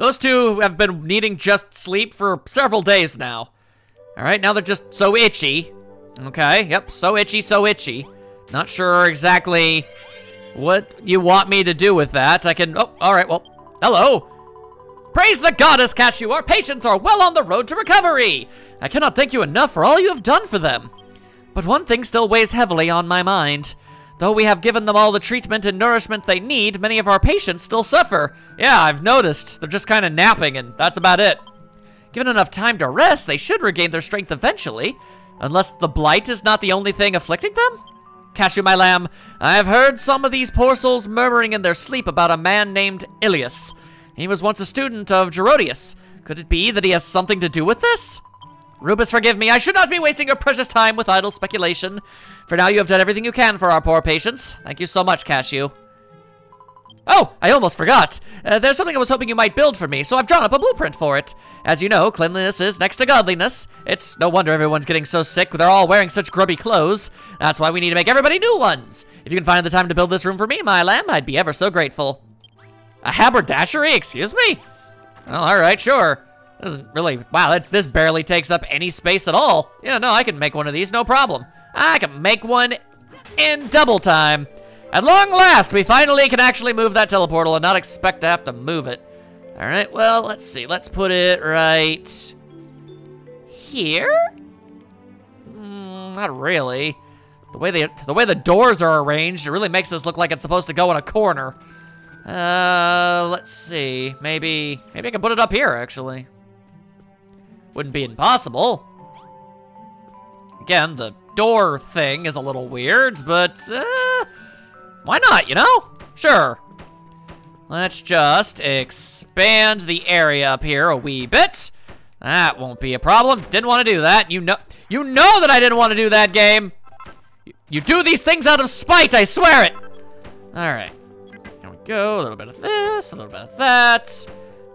Those two have been needing just sleep for several days now. All right, now they're just so itchy. Okay, yep, so itchy, so itchy. Not sure exactly what you want me to do with that. I can, oh, all right, well, hello. Praise the goddess, Cashew. Our patients are well on the road to recovery. I cannot thank you enough for all you have done for them. But one thing still weighs heavily on my mind. Though we have given them all the treatment and nourishment they need, many of our patients still suffer. Yeah, I've noticed. They're just kind of napping, and that's about it. Given enough time to rest, they should regain their strength eventually. Unless the blight is not the only thing afflicting them? Cashew, my lamb, I have heard some of these poor souls murmuring in their sleep about a man named Ilias. He was once a student of Gerodius. Could it be that he has something to do with this? Rubus, forgive me. I should not be wasting your precious time with idle speculation. For now, you have done everything you can for our poor patients. Thank you so much, Cashew. Oh, I almost forgot. There's something I was hoping you might build for me, so I've drawn up a blueprint for it. As you know, cleanliness is next to godliness. It's no wonder everyone's getting so sick. They're all wearing such grubby clothes. That's why we need to make everybody new ones. If you can find the time to build this room for me, my lamb, I'd be ever so grateful. A haberdashery? Excuse me? Well, all right, sure. Doesn't really, wow, this barely takes up any space at all. Yeah, no, I can make one of these, no problem. I can make one in double time. At long last, we finally can actually move that teleportal and not expect to have to move it. All right, well, let's see. Let's put it right here? Not really. The way the doors are arranged, it really makes this look like it's supposed to go in a corner. Let's see. Maybe I can put it up here, actually. Wouldn't be impossible. Again, the door thing is a little weird, but why not, you know? Sure. Let's just expand the area up here a wee bit. That won't be a problem. Didn't want to do that. You know that I didn't want to do that, game. You do these things out of spite, I swear it. All right. Here we go. A little bit of this, a little bit of that.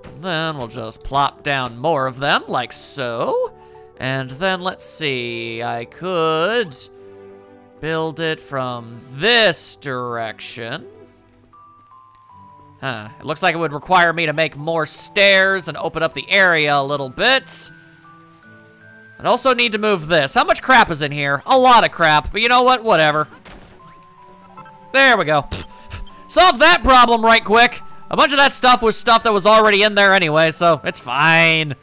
And then we'll just plop down more of them, like so. And then let's see. I could build it from this direction. Huh. It looks like it would require me to make more stairs and open up the area a little bit. I'd also need to move this. How much crap is in here? A lot of crap, but you know what? Whatever. There we go. Solve that problem right quick. A bunch of that stuff was stuff that was already in there anyway, so it's fine.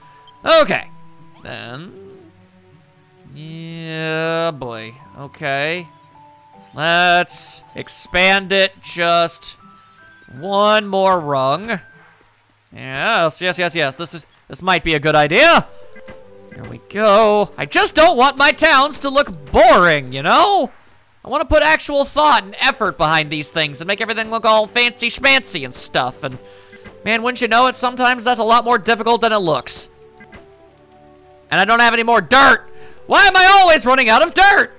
Okay. Then. Yeah, boy. Okay. Let's expand it just one more rung. Yes, yes, yes, yes. This might be a good idea. Here we go. I just don't want my towns to look boring, you know? I want to put actual thought and effort behind these things and make everything look all fancy schmancy and stuff. And man, wouldn't you know it, sometimes that's a lot more difficult than it looks. And I don't have any more dirt. Why am I always running out of dirt?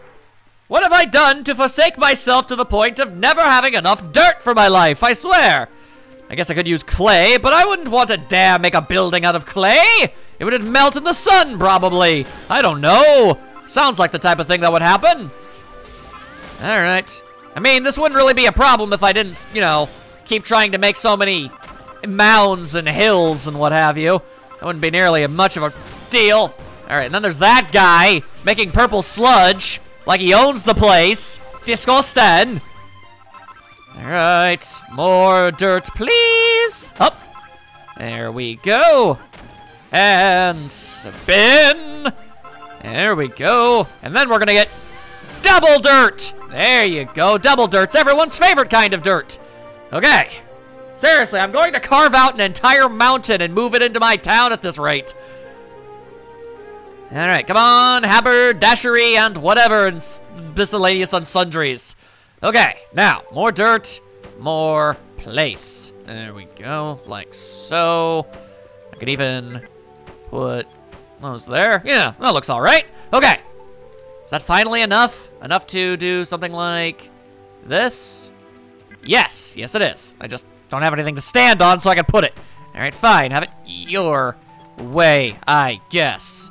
What have I done to forsake myself to the point of never having enough dirt for my life, I swear? I guess I could use clay, but I wouldn't want to dare make a building out of clay. It would melt in the sun, probably. I don't know. Sounds like the type of thing that would happen. All right. I mean, this wouldn't really be a problem if I didn't, you know, keep trying to make so many mounds and hills and what have you. That wouldn't be nearly much of a deal. All right, and then there's that guy making purple sludge like he owns the place. Disgusting. All right, more dirt, please. Up. There we go. And spin. There we go. And then we're gonna get double dirt. There you go, double dirt's everyone's favorite kind of dirt. Okay, seriously, I'm going to carve out an entire mountain and move it into my town at this rate. All right, come on, haberdashery and whatever, and miscellaneous and sundries. Okay, now, more dirt, more place. There we go, like so. I could even put those there. Yeah, that looks all right. Okay, is that finally enough? Enough to do something like this? Yes, yes it is. I just don't have anything to stand on so I can put it. All right, fine, have it your way, I guess.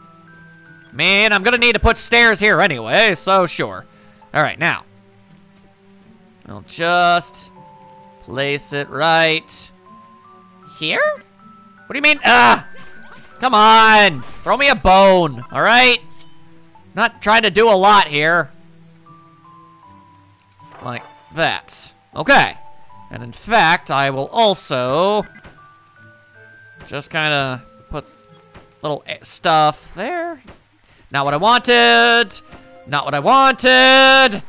Man, I'm gonna need to put stairs here anyway, so sure. All right, now. I'll just place it right here. What do you mean? Ah! Come on! Throw me a bone, all right? Not trying to do a lot here. Like that. Okay. And in fact, I will also just kind of put little stuff there. Not what I wanted. Not what I wanted.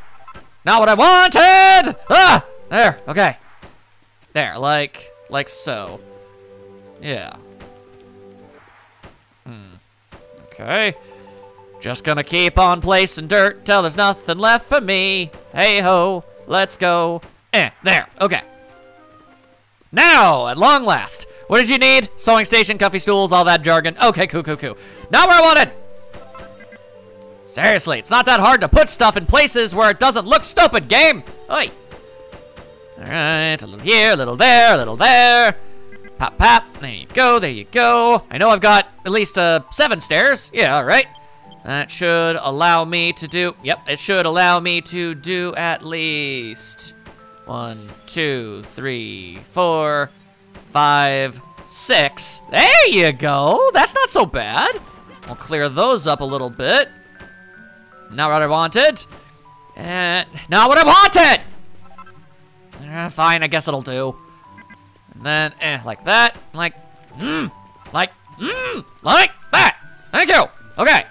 Not what I wanted! Ah! There, okay. There, like so. Yeah. Okay. Just gonna keep on placing dirt till there's nothing left for me. Hey ho, let's go. There, okay. Now, at long last. What did you need? Sewing station, comfy stools, all that jargon. Okay, cool. Not where I wanted! Seriously, it's not that hard to put stuff in places where it doesn't look stupid, game! Oi! Alright, a little here, a little there, a little there. Pop, pop, there you go, there you go. I know I've got at least 7 stairs. Yeah, alright. That should allow me to do, yep, it should allow me to do at least 1, 2, 3, 4, 5, 6. There you go, that's not so bad. I'll clear those up a little bit. Not what I wanted. Not what I wanted! Fine, I guess it'll do. And then, like that. Like that! Thank you! Okay.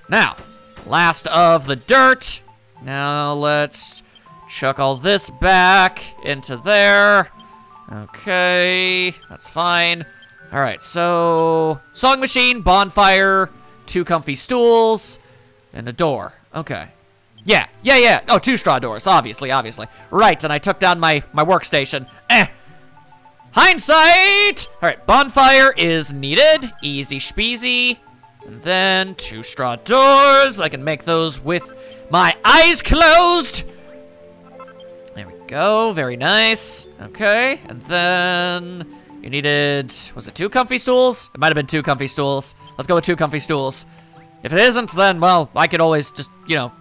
Now, last of the dirt. Now let's chuck all this back into there. Okay, that's fine. All right, so sewing machine, bonfire, 2 comfy stools, and a door. Okay. Yeah. Oh, 2 straw doors, obviously. Right, and I took down my workstation. Hindsight! All right, bonfire is needed. Easy speasy. And then 2 straw doors. I can make those with my eyes closed. There we go, very nice. Okay, and then you needed, was it 2 comfy stools? It might have been 2 comfy stools. Let's go with 2 comfy stools. If it isn't, then, well, I could always just, you know,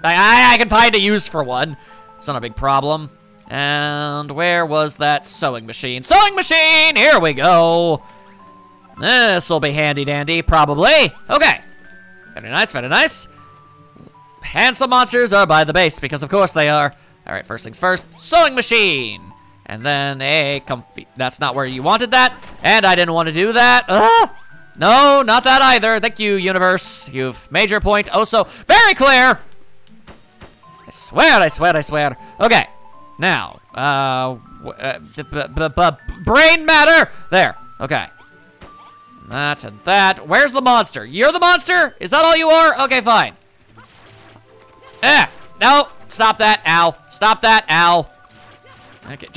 I can find a use for one. It's not a big problem. And where was that sewing machine? Sewing machine! Here we go. This'll be handy dandy, probably. Okay. Very nice, very nice. Handsome monsters are by the base, because of course they are. All right, first things first, sewing machine. And then a comfy, that's not where you wanted that. And I didn't want to do that. No, not that either. Thank you, universe. You've made your point oh so very clear. I swear. Okay, now, brain matter. There, okay. That and that. Where's the monster? You're the monster? Is that all you are? Okay, fine. No, stop that, ow. Stop that, ow. Okay,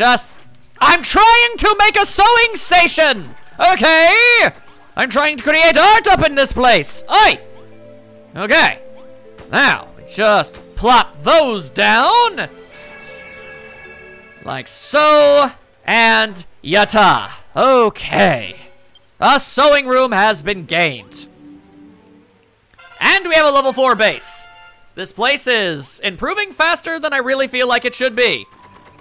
I'm trying to make a sewing station, okay? I'm trying to create art up in this place. Oi! Okay, now, just plop those down. Like so, and yata. Okay. A sewing room has been gained. And we have a level 4 base. This place is improving faster than I really feel like it should be.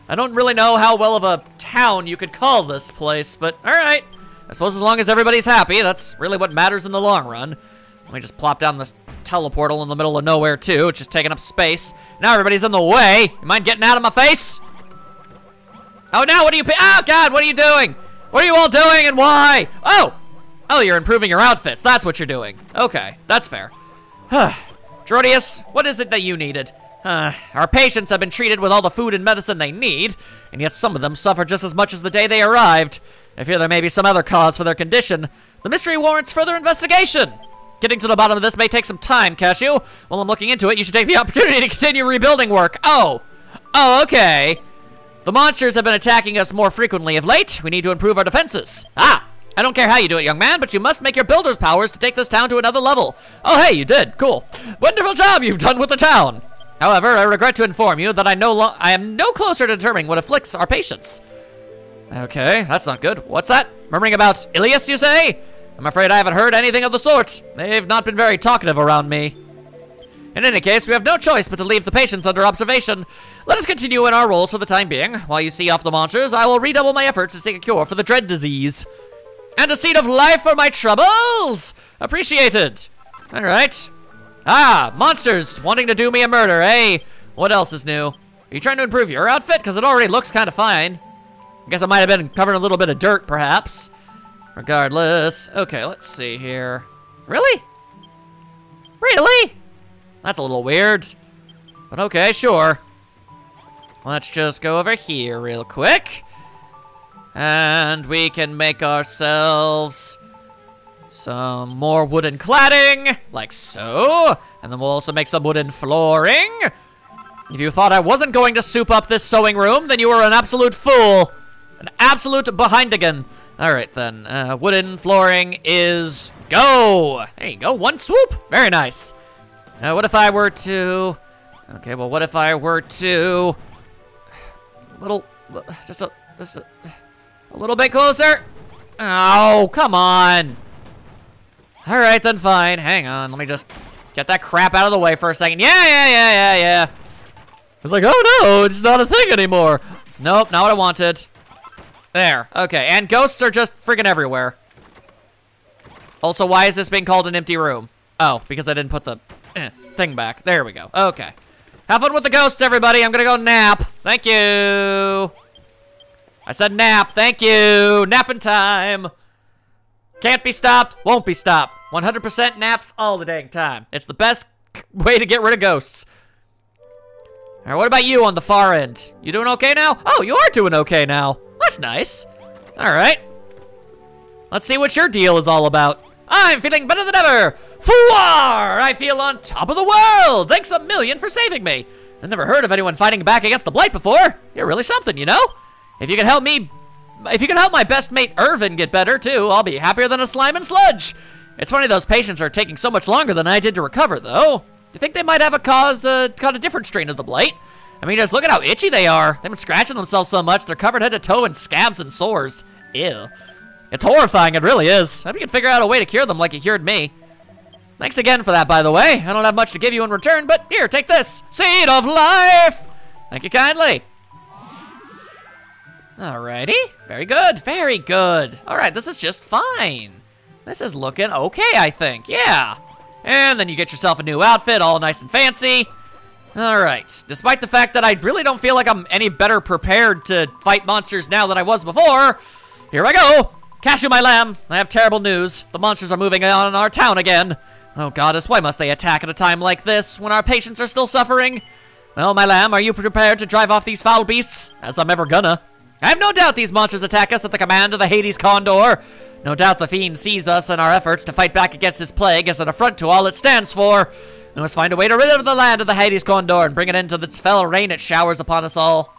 I don't really know how well of a town you could call this place, but alright. I suppose as long as everybody's happy, that's really what matters in the long run. Let me just plop down this teleportal in the middle of nowhere too, it's just taking up space. Now everybody's in the way. You mind getting out of my face? Oh, now what are you, oh God, what are you doing? What are you all doing and why? Oh, you're improving your outfits. That's what you're doing. Okay, that's fair. Drodius, what is it that you needed? Our patients have been treated with all the food and medicine they need, and yet some of them suffer just as much as the day they arrived. I fear there may be some other cause for their condition. The mystery warrants further investigation. Getting to the bottom of this may take some time, Cashew. While I'm looking into it, you should take the opportunity to continue rebuilding work. Oh, okay. The monsters have been attacking us more frequently of late. We need to improve our defenses. I don't care how you do it, young man, but you must make your builder's powers to take this town to another level. Oh, hey, you did. Cool. Wonderful job you've done with the town. However, I regret to inform you that I am no closer to determining what afflicts our patients. Okay, that's not good. What's that? Murmuring about Ilias, you say? I'm afraid I haven't heard anything of the sort. They've not been very talkative around me. In any case, we have no choice but to leave the patients under observation. Let us continue in our roles for the time being. While you see off the monsters, I will redouble my efforts to seek a cure for the dread disease. And a seed of life for my troubles! Appreciated. All right. Ah, monsters wanting to do me a murder, eh? What else is new? Are you trying to improve your outfit? Because it already looks kind of fine. I guess I might have been covered in a little bit of dirt, perhaps. Regardless. Okay, let's see here. Really? Really? That's a little weird. But okay, sure. Let's just go over here real quick. And we can make ourselves some more wooden cladding, like so. And then we'll also make some wooden flooring. If you thought I wasn't going to soup up this sewing room, then you were an absolute fool. An absolute behindigan. All right, then. Wooden flooring is go. There you go, one swoop. Very nice. What if I were to... Okay, well, what if I were to... Just a little bit closer. Oh, come on. All right, then fine. Hang on, let me just get that crap out of the way for a second. Yeah. It's like, oh no, it's not a thing anymore. Nope, not what I wanted. There, okay, and ghosts are just friggin' everywhere. Also, why is this being called an empty room? Oh, because I didn't put the thing back. There we go, okay. Have fun with the ghosts, everybody. I'm gonna go nap. Thank you. I said nap, thank you. Napping time. Can't be stopped, won't be stopped. 100% naps all the dang time. It's the best way to get rid of ghosts. All right, what about you on the far end? You doing okay now? Oh, you are doing okay now. That's nice. All right. Let's see what your deal is all about. I'm feeling better than ever. Fooar! I feel on top of the world. Thanks a million for saving me. I've never heard of anyone fighting back against the blight before. You're really something, you know? If you can help my best mate Irvin get better too, I'll be happier than a slime and sludge. It's funny those patients are taking so much longer than I did to recover, though. Do you think they might have caught a different strain of the blight? I mean, just look at how itchy they are. They've been scratching themselves so much, they're covered head to toe in scabs and sores. Ew. It's horrifying, it really is. I hope you can figure out a way to cure them like you cured me. Thanks again for that, by the way. I don't have much to give you in return, but here, take this. Seed of life! Thank you kindly. Alrighty. Very good, very good. Alright, this is just fine. This is looking okay, I think. Yeah. And then you get yourself a new outfit, all nice and fancy. Alright. Despite the fact that I really don't feel like I'm any better prepared to fight monsters now than I was before, here I go. Cashew, my lamb, I have terrible news. The monsters are moving on in our town again. Oh, goddess, why must they attack at a time like this, when our patients are still suffering? Well, my lamb, are you prepared to drive off these foul beasts? As I'm ever gonna. I have no doubt these monsters attack us at the command of the Hades Condor. No doubt the fiend sees us and our efforts to fight back against his plague as an affront to all it stands for. We must find a way to rid of the land of the Hades Condor and bring it into this fell rain it showers upon us all.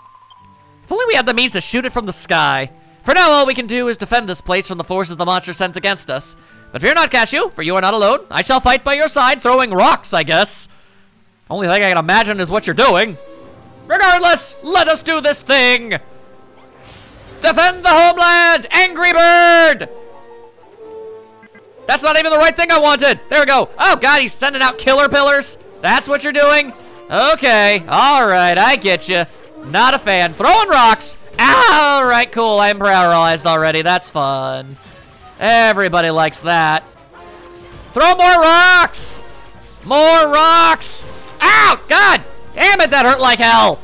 If only we had the means to shoot it from the sky. For now, all we can do is defend this place from the forces the monster sends against us. But fear not, Cashew, for you are not alone. I shall fight by your side, throwing rocks, I guess. Only thing I can imagine is what you're doing. Regardless, let us do this thing. Defend the homeland, Angry Bird! That's not even the right thing I wanted. There we go. Oh, God, he's sending out killer pillars. That's what you're doing? Okay, all right, I get you. Not a fan. Throwing rocks. All right, cool. I'm paralyzed already. That's fun. Everybody likes that. Throw more rocks. More rocks. Ow, God. Damn it, that hurt like hell.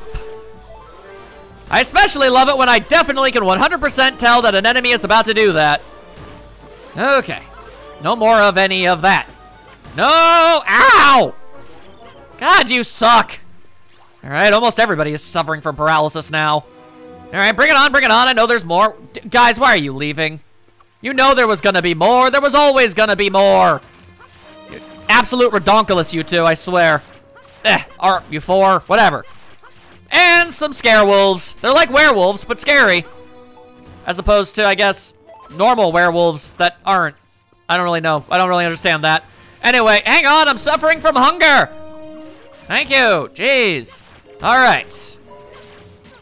I especially love it when I definitely can 100% tell that an enemy is about to do that. Okay. No more of any of that. No! Ow! God, you suck. All right, almost everybody is suffering from paralysis now. All right, bring it on, bring it on. I know there's more. Guys, why are you leaving? You know there was gonna be more. There was always gonna be more. Absolute redonkulous, you two, I swear. Or you four, whatever. And some scare wolves. They're like werewolves, but scary. As opposed to, I guess, normal werewolves that aren't. I don't really know. I don't really understand that. Anyway, hang on, I'm suffering from hunger. Thank you, jeez. All right.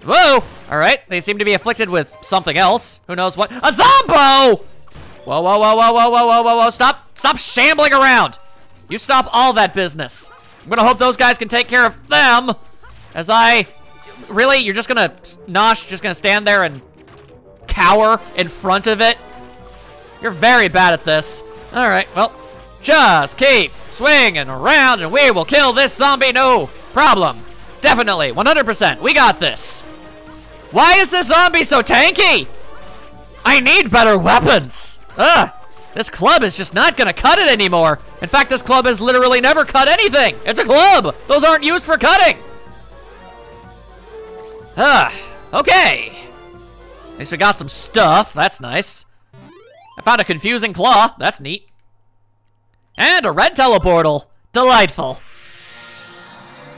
Whoa, all right. They seem to be afflicted with something else. Who knows what? A zombo! Whoa, whoa, whoa, whoa, whoa, whoa, whoa, whoa, whoa. Stop shambling around. You stop all that business. I'm gonna hope those guys can take care of them. As I, really? You're just gonna, Nosh, just gonna stand there and cower in front of it? You're very bad at this. All right, well, just keep swinging around and we will kill this zombie, no problem. Definitely, 100%, we got this. Why is this zombie so tanky? I need better weapons. Ugh, this club is just not gonna cut it anymore. In fact, this club has literally never cut anything. It's a club. Those aren't used for cutting. Okay. At least we got some stuff, that's nice. I found a confusing claw, that's neat. And a red teleportal, delightful.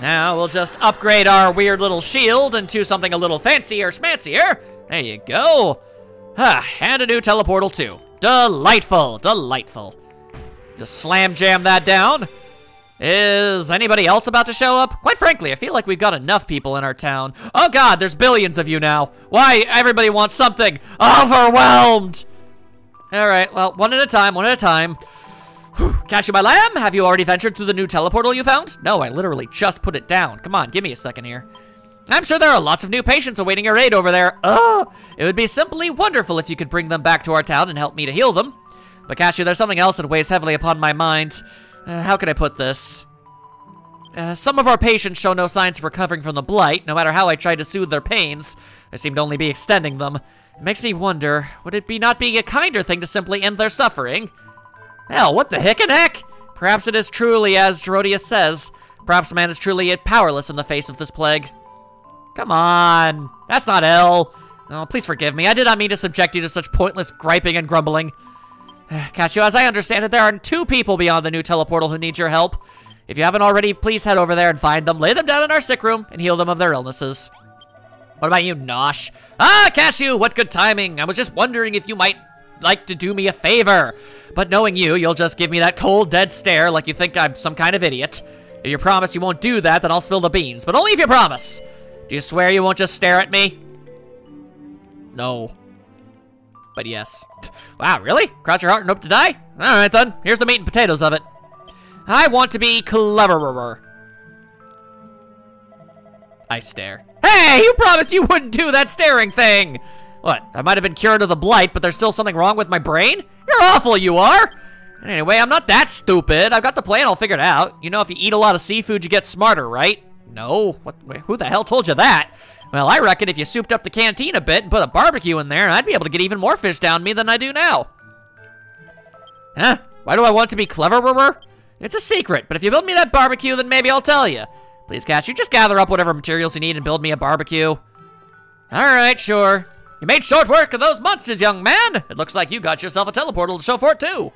Now we'll just upgrade our weird little shield into something a little fancier schmancier. There you go. And a new teleportal too. Delightful, delightful. Just slam jam that down. Is anybody else about to show up? Quite frankly, I feel like we've got enough people in our town. Oh God, there's billions of you now. Why, everybody wants something. Overwhelmed. All right, well, one at a time, one at a time. Cashew, my lamb, have you already ventured through the new teleportal you found? No, I literally just put it down. Come on, give me a second here. I'm sure there are lots of new patients awaiting your aid over there. It would be simply wonderful if you could bring them back to our town and help me to heal them. But Cashew, there's something else that weighs heavily upon my mind. How can I put this? Some of our patients show no signs of recovering from the blight. No matter how I try to soothe their pains, I seem to only be extending them. It makes me wonder, would it be not being a kinder thing to simply end their suffering? Hell, what the heck and heck? Perhaps it is truly as Gerodius says. Perhaps man is truly powerless in the face of this plague. Come on, that's not ill. Oh, please forgive me. I did not mean to subject you to such pointless griping and grumbling. Cashew, as I understand it, there are 2 people beyond the new teleportal who need your help. If you haven't already, please head over there and find them, lay them down in our sick room, and heal them of their illnesses. What about you, Nosh? Cashew, what good timing. I was just wondering if you might like to do me a favor. But knowing you, you'll just give me that cold, dead stare like you think I'm some kind of idiot. If you promise you won't do that, then I'll spill the beans, but only if you promise. Do you swear you won't just stare at me? No. But yes. Wow, really? Cross your heart and hope to die? Alright then, here's the meat and potatoes of it. I want to be cleverer. I stare. Hey, you promised you wouldn't do that staring thing! What, I might have been cured of the blight, but there's still something wrong with my brain? You're awful, you are! Anyway, I'm not that stupid. I've got the plan all figured out. You know, if you eat a lot of seafood, you get smarter, right? No? Who the hell told you that? Well, I reckon if you souped up the canteen a bit and put a barbecue in there, I'd be able to get even more fish down me than I do now. Huh? Why do I want to be cleverer? It's a secret, but if you build me that barbecue, then maybe I'll tell you. Please, Cashew, just gather up whatever materials you need and build me a barbecue. All right, sure. You made short work of those monsters, young man. It looks like you got yourself a teleportal to show for it, too.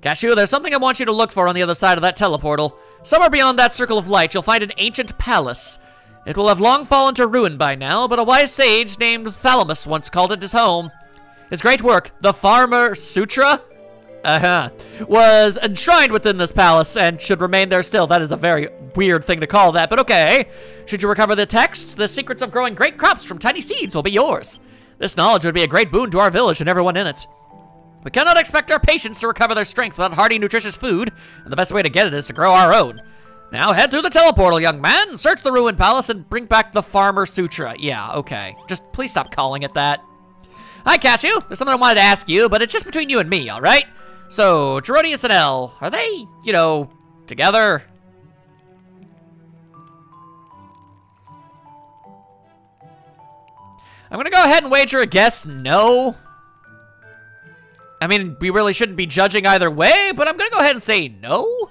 Cashew, there's something I want you to look for on the other side of that teleportal. Somewhere beyond that circle of light, you'll find an ancient palace. It will have long fallen to ruin by now, but a wise sage named Thalamus once called it his home. His great work, the Farmer Sutra, was enshrined within this palace and should remain there still. That is a very weird thing to call that, but okay. Should you recover the texts, the secrets of growing great crops from tiny seeds will be yours. This knowledge would be a great boon to our village and everyone in it. We cannot expect our patients to recover their strength without hearty, nutritious food, and the best way to get it is to grow our own. Now head through the teleportal, young man. Search the ruined palace and bring back the Farmer Sutra. Yeah, okay. Just please stop calling it that. Hi, Cashew. There's something I wanted to ask you, but it's just between you and me, all right? So, Gerodius and Elle, are they, you know, together? I'm gonna go ahead and wager a guess no. I mean, we really shouldn't be judging either way, but I'm gonna go ahead and say no.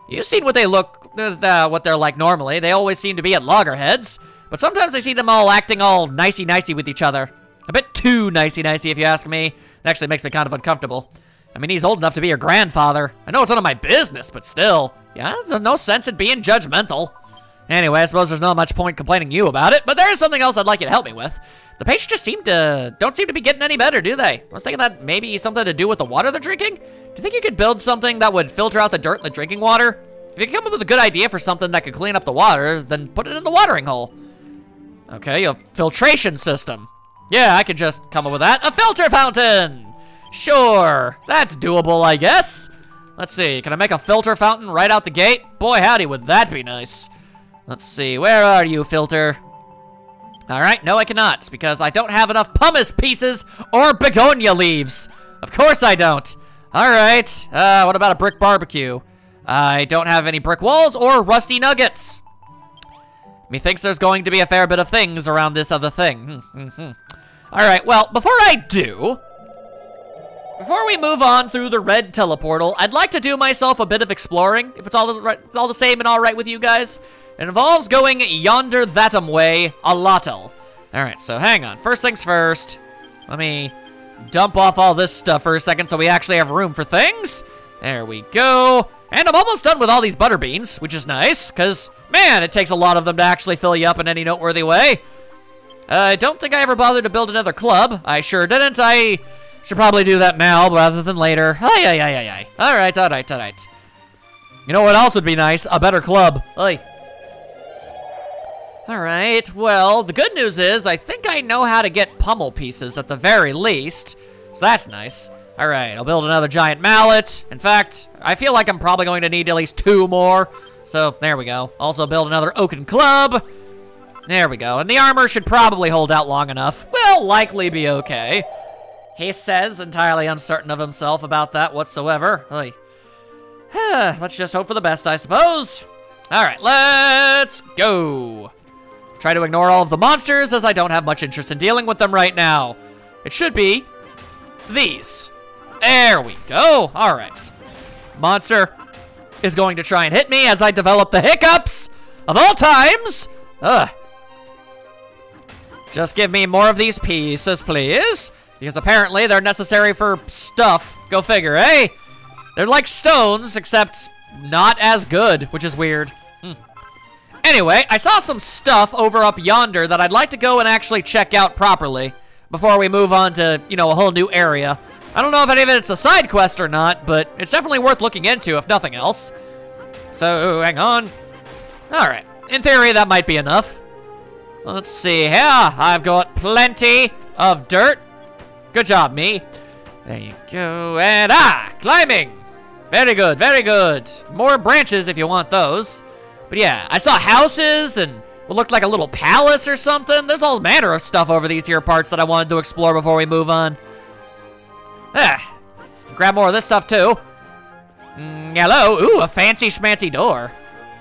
You've seen what they look, what they're like normally. They always seem to be at loggerheads, but sometimes I see them all acting all nicey-nicey with each other. A bit too nicey-nicey, if you ask me. It actually makes me kind of uncomfortable. I mean, he's old enough to be your grandfather. I know it's none of my business, but still. Yeah, there's no sense in being judgmental. Anyway, I suppose there's not much point complaining you about it, but there is something else I'd like you to help me with. The patients just don't seem to be getting any better, do they? I was thinking that maybe something to do with the water they're drinking? Do you think you could build something that would filter out the dirt in the drinking water? If you could come up with a good idea for something that could clean up the water, then put it in the watering hole. Okay, a filtration system. Yeah, I could just come up with that. A filter fountain! Sure, that's doable, I guess. Let's see, can I make a filter fountain right out the gate? Boy, howdy, would that be nice. Let's see, where are you, filter? All right, no, I cannot, because I don't have enough pumice pieces or begonia leaves. Of course I don't. All right, what about a brick barbecue? I don't have any brick walls or rusty nuggets. Methinks there's going to be a fair bit of things around this other thing. All right, well, before we move on through the red teleportal, I'd like to do myself a bit of exploring, if it's all the same and all right with you guys. It involves going yonder that'em way a lottle. All right, so hang on. First things first, let me dump off all this stuff for a second so we actually have room for things. There we go. And I'm almost done with all these butter beans, which is nice, because, man, it takes a lot of them to actually fill you up in any noteworthy way. I don't think I ever bothered to build another club. I sure didn't. I should probably do that now rather than later. Ay. All right. You know what else would be nice? A better club. Ay. All right, well, the good news is I think I know how to get pummel pieces at the very least, so that's nice. All right, I'll build another giant mallet. In fact, I feel like I'm probably going to need at least 2 more, so there we go. Also build another oaken club. There we go, and the armor should probably hold out long enough. Will likely be okay. He says, entirely uncertain of himself about that whatsoever. Let's just hope for the best, I suppose. All right, let's go. Try to ignore all of the monsters, as I don't have much interest in dealing with them right now. It should be these. There we go. All right. Monster is going to try and hit me as I develop the hiccups of all times. Just give me more of these pieces, please. Because apparently they're necessary for stuff. Go figure, eh? They're like stones, except not as good, which is weird. Anyway, I saw some stuff over up yonder that I'd like to go and actually check out properly before we move on to, you know, a whole new area. I don't know if any of it's a side quest or not, but it's definitely worth looking into, if nothing else. So, hang on. All right. In theory, that might be enough. Let's see here. I've got plenty of dirt. Good job, me. There you go. And, climbing. Very good, very good. More branches if you want those. But yeah, I saw houses and what looked like a little palace or something. There's all manner of stuff over these here parts that I wanted to explore before we move on. Grab more of this stuff too. Hello. Ooh, a fancy schmancy door.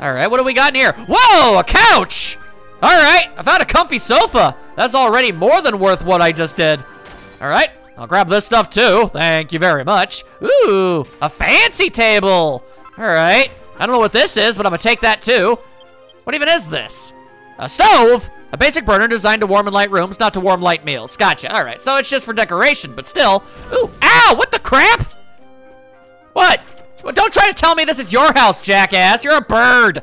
All right, what do we got in here? Whoa, a couch. All right, I found a comfy sofa. That's already more than worth what I just did. All right, I'll grab this stuff too. Thank you very much. Ooh, a fancy table. All right, I don't know what this is, but I'm gonna take that too. What even is this? A stove? A basic burner designed to warm and light rooms, not to warm light meals. Gotcha, all right, so it's just for decoration, but still. Ooh, ow, what the crap? What? Well, don't try to tell me this is your house, jackass. You're a bird.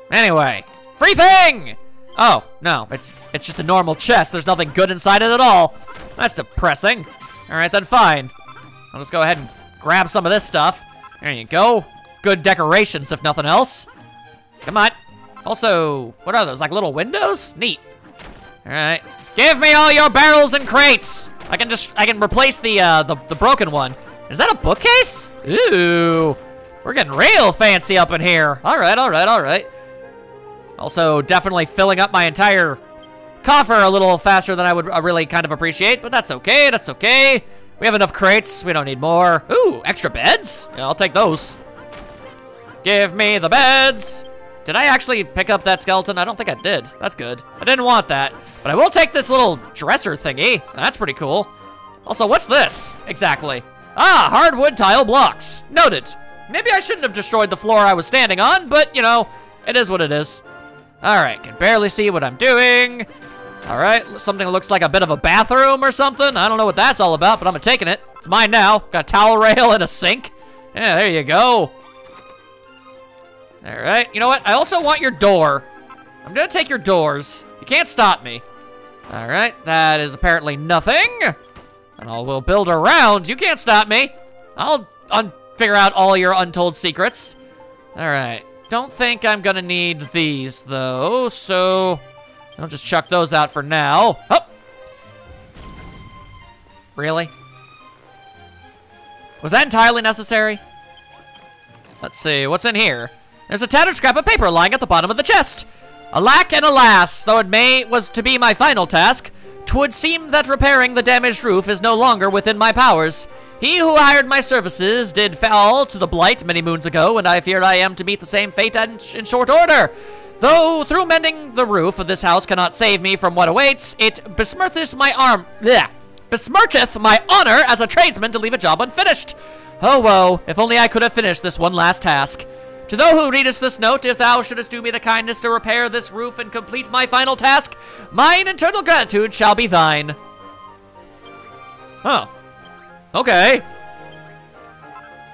Anyway, free thing. Oh, no, it's just a normal chest. There's nothing good inside it at all. That's depressing. All right, then fine. I'll just go ahead and grab some of this stuff. There you go. Good decorations, if nothing else. Come on. Also, what are those, like little windows? Neat. All right. Give me all your barrels and crates. I can replace the broken one. Is that a bookcase? Ooh, we're getting real fancy up in here. All right, all right, all right. Also, definitely filling up my entire coffer a little faster than I would really kind of appreciate, but that's okay, that's okay. We have enough crates, we don't need more. Ooh, extra beds? Yeah, I'll take those. Give me the beds. Did I actually pick up that skeleton? I don't think I did. That's good. I didn't want that, but I will take this little dresser thingy. That's pretty cool. Also, what's this exactly? Ah, hardwood tile blocks. Noted. Maybe I shouldn't have destroyed the floor I was standing on, but, you know, it is what it is. All right, can barely see what I'm doing. All right, something that looks like a bit of a bathroom or something. I don't know what that's all about, but I'm taking it. It's mine now. Got a towel rail and a sink. Yeah, there you go. All right, you know what? I also want your door. I'm gonna take your doors. You can't stop me. All right, that is apparently nothing. And we'll build around. You can't stop me. I'll figure out all your untold secrets. All right. Don't think I'm gonna need these though, so I'll just chuck those out for now. Oh! Really? Was that entirely necessary? Let's see, what's in here? There's a tattered scrap of paper lying at the bottom of the chest. Alack and alas, though it was to be my final task, 'Twould seem that repairing the damaged roof is no longer within my powers. He who hired my services did fall to the blight many moons ago, and I fear I am to meet the same fate in short order. Though through mending the roof of this house cannot save me from what awaits, it besmircheth my honor as a tradesman to leave a job unfinished. Oh woe, if only I could have finished this one last task. To thou who readest this note, if thou shouldest do me the kindness to repair this roof and complete my final task, mine eternal gratitude shall be thine. Huh. Okay.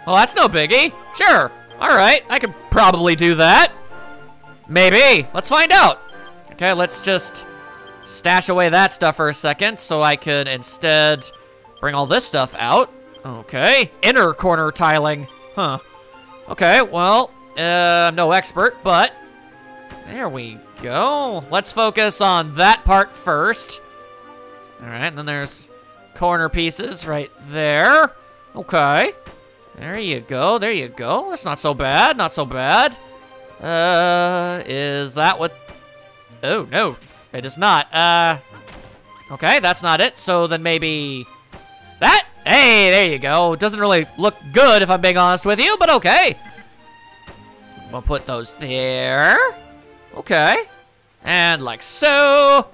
Well, that's no biggie. Sure. Alright, I could probably do that. Maybe. Let's find out. Okay, let's just stash away that stuff for a second so I could instead bring all this stuff out. Okay. Inner corner tiling. Huh. Okay, well, no expert, but there we go. Let's focus on that part first. Alright, and then there's corner pieces right there. Okay. There you go, there you go. That's not so bad, not so bad. Is that what... Oh, no, it is not. Okay, that's not it. So then maybe that? Hey, there you go. Doesn't really look good if I'm being honest with you, but okay. We'll put those there. Okay. And like so.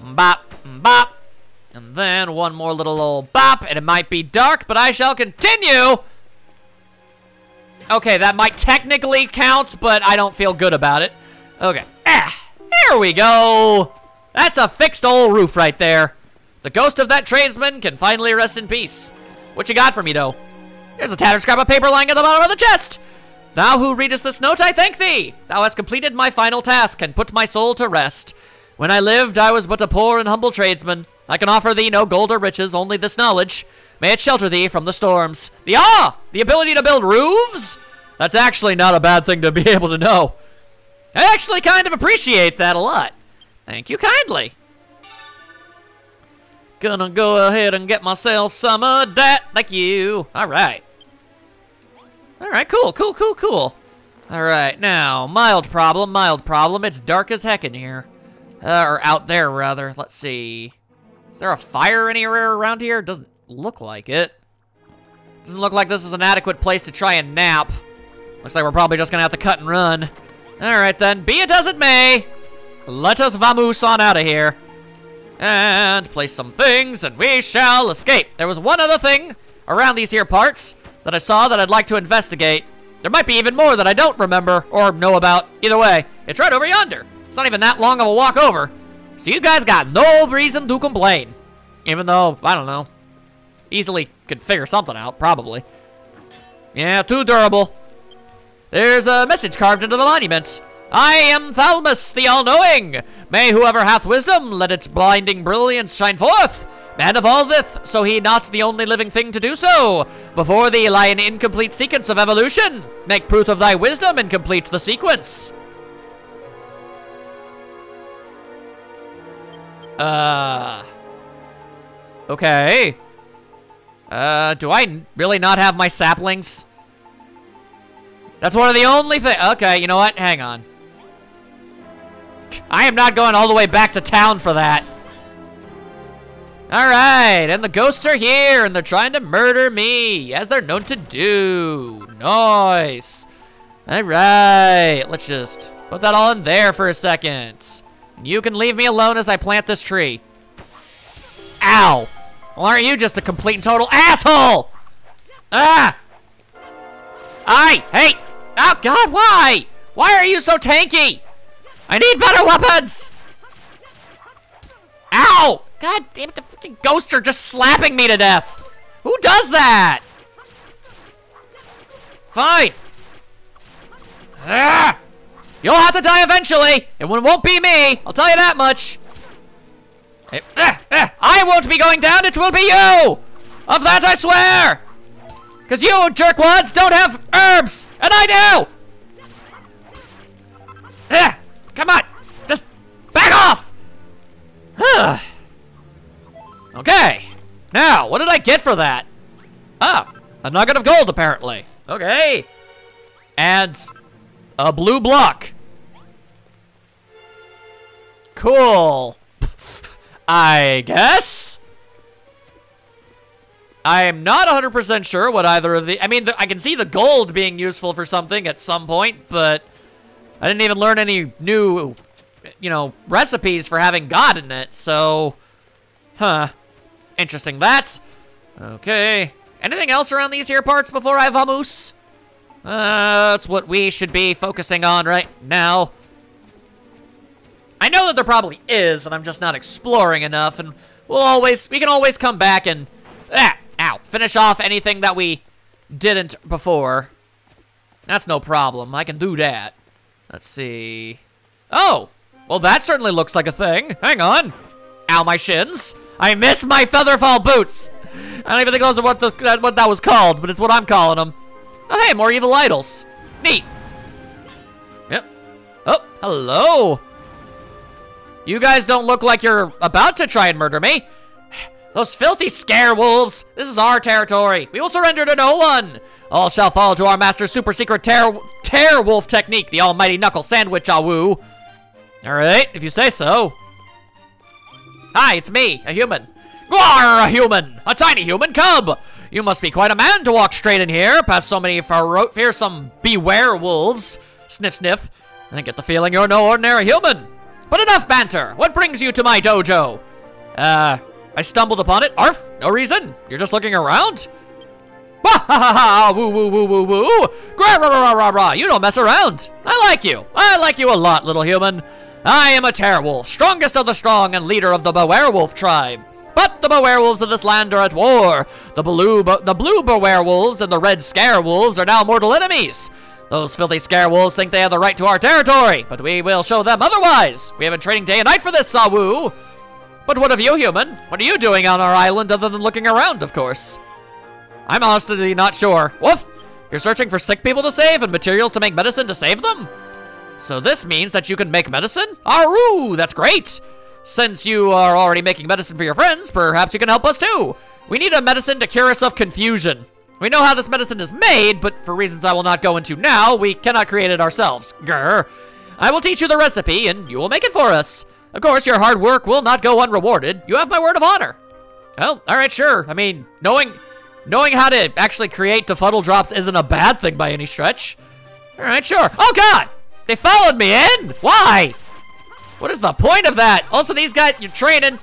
Bop, bop. And then one more little old bop, and it might be dark, but I shall continue. Okay, that might technically count, but I don't feel good about it. Okay. There we go. That's a fixed old roof right there. The ghost of that tradesman can finally rest in peace. What you got for me, though? Here's a tattered scrap of paper lying at the bottom of the chest. Thou who readest this note, I thank thee. Thou hast completed my final task and put my soul to rest. When I lived, I was but a poor and humble tradesman. I can offer thee no gold or riches, only this knowledge. May it shelter thee from the storms. The ability to build roofs? That's actually not a bad thing to be able to know. I actually kind of appreciate that a lot. Thank you kindly. Gonna go ahead and get myself some of that. Thank you. All right. All right, cool, cool, cool, cool. All right, now, mild problem. It's dark as heck in here. Or out there, rather. Let's see. Is there a fire anywhere around here? Doesn't look like it. Doesn't look like this is an adequate place to try and nap. Looks like we're probably just gonna have to cut and run. All right, then. Be it as it may. Let us vamoose on out of here. And place some things, and we shall escape. There was one other thing around these here parts that I saw that I'd like to investigate. There might be even more that I don't remember or know about. Either way, it's right over yonder. It's not even that long of a walk over. So you guys got no reason to complain. Even though, I don't know, easily could figure something out, probably. Yeah, too durable. There's a message carved into the monument. I am Thalmus, the all-knowing. May whoever hath wisdom let its blinding brilliance shine forth. Man evolveth, so he not the only living thing to do so. Before thee lie an incomplete sequence of evolution. Make proof of thy wisdom and complete the sequence. Okay. Do I really not have my saplings? That's one of the only things. Okay, you know what? Hang on. I am not going all the way back to town for that. Alright, and the ghosts are here, and they're trying to murder me, as they're known to do. Nice. Alright, let's just put that all in there for a second. You can leave me alone as I plant this tree. Ow. Well, aren't you just a complete and total asshole? Ah! Hey! Oh, God, why? Why are you so tanky? I need better weapons! Ow! God damn it, the freaking ghosts are just slapping me to death. Who does that? Fine. Ah! You'll have to die eventually. It won't be me. I'll tell you that much. I won't be going down. It will be you. Of that I swear. Because you jerkwads don't have herbs, and I do. Come on. Just back off. Okay. Now, what did I get for that? Ah, a nugget of gold, apparently. Okay. And a blue block. Cool. I guess. I'm not 100% sure what either of the... I mean, I can see the gold being useful for something at some point, but I didn't even learn any new, you know, recipes for having God in it, so... Huh. Interesting that. Okay. Anything else around these here parts before I vamos? That's what we should be focusing on right now. I know that there probably is, and I'm just not exploring enough, and we can always come back and... finish off anything that we didn't before. That's no problem. I can do that. Let's see. Oh! Well, that certainly looks like a thing. Hang on. Ow, my shins. I miss my featherfall boots. I don't even think those are what that was called, but it's what I'm calling them. Oh, hey, more evil idols. Neat. Yep. Oh, hello. You guys don't look like you're about to try and murder me. Those filthy scare wolves. This is our territory. We will surrender to no one. All shall fall to our master's super secret tear wolf technique, the almighty knuckle sandwich, awoo. All right, if you say so. Hi, it's me, a human. Gwar, a human. A tiny human cub. You must be quite a man to walk straight in here past so many fearsome beware wolves. Sniff, sniff. I get the feeling you're no ordinary human. But enough banter. What brings you to my dojo? I stumbled upon it. Arf, no reason. You're just looking around? Ha ha ha ha, woo woo woo woo woo. Gra rah rah rah rah, you don't mess around. I like you. I like you a lot, little human. I am a Terrorwolf, strongest of the strong and leader of the Bewerewolf tribe. But the Bewerewolves of this land are at war. The blue Bewerewolves and the red Scarewolves are now mortal enemies. Those filthy Scarewolves think they have the right to our territory, but we will show them otherwise. We have been training day and night for this, Sawoo. But what of you, human? What are you doing on our island other than looking around, of course? I'm honestly not sure. Woof! You're searching for sick people to save and materials to make medicine to save them? So this means that you can make medicine? Aroo! That's great! Since you are already making medicine for your friends, perhaps you can help us too. We need a medicine to cure us of confusion. We know how this medicine is made, but for reasons I will not go into now, we cannot create it ourselves. Grr. I will teach you the recipe, and you will make it for us. Of course, your hard work will not go unrewarded. You have my word of honor. Well, all right, sure. I mean, knowing how to actually create Tufuddle drops isn't a bad thing by any stretch. All right, sure. Oh, God! They followed me in? Why? What is the point of that? Also, these guys, you're training.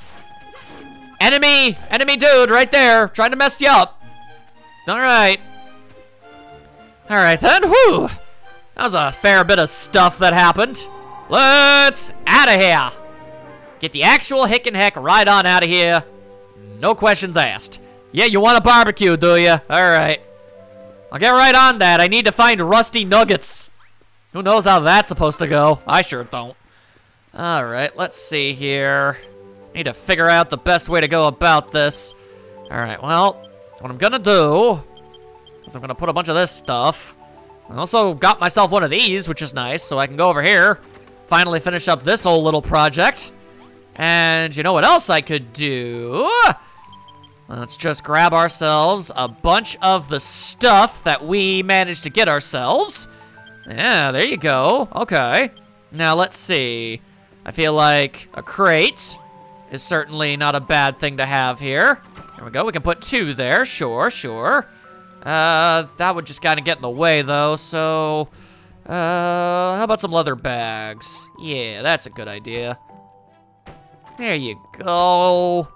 Enemy dude right there, trying to mess you up. All right. All right, then. Whew. That was a fair bit of stuff that happened. Let's out of here. Get the actual hick and heck right on out of here. No questions asked. Yeah, you want a barbecue, do you? All right. I'll get right on that. I need to find rusty nuggets. Who knows how that's supposed to go? I sure don't. All right, let's see here. Need to figure out the best way to go about this. All right, well, what I'm gonna do is I'm gonna put a bunch of this stuff. I also got myself one of these, which is nice, so I can go over here, finally finish up this whole little project. And you know what else I could do? Let's just grab ourselves a bunch of the stuff that we managed to get ourselves. Yeah, there you go. Okay. Now, let's see. I feel like a crate is certainly not a bad thing to have here. There we go. We can put 2 there. Sure, sure. That would just kind of get in the way, though, so... how about some leather bags? Yeah, that's a good idea. There you go.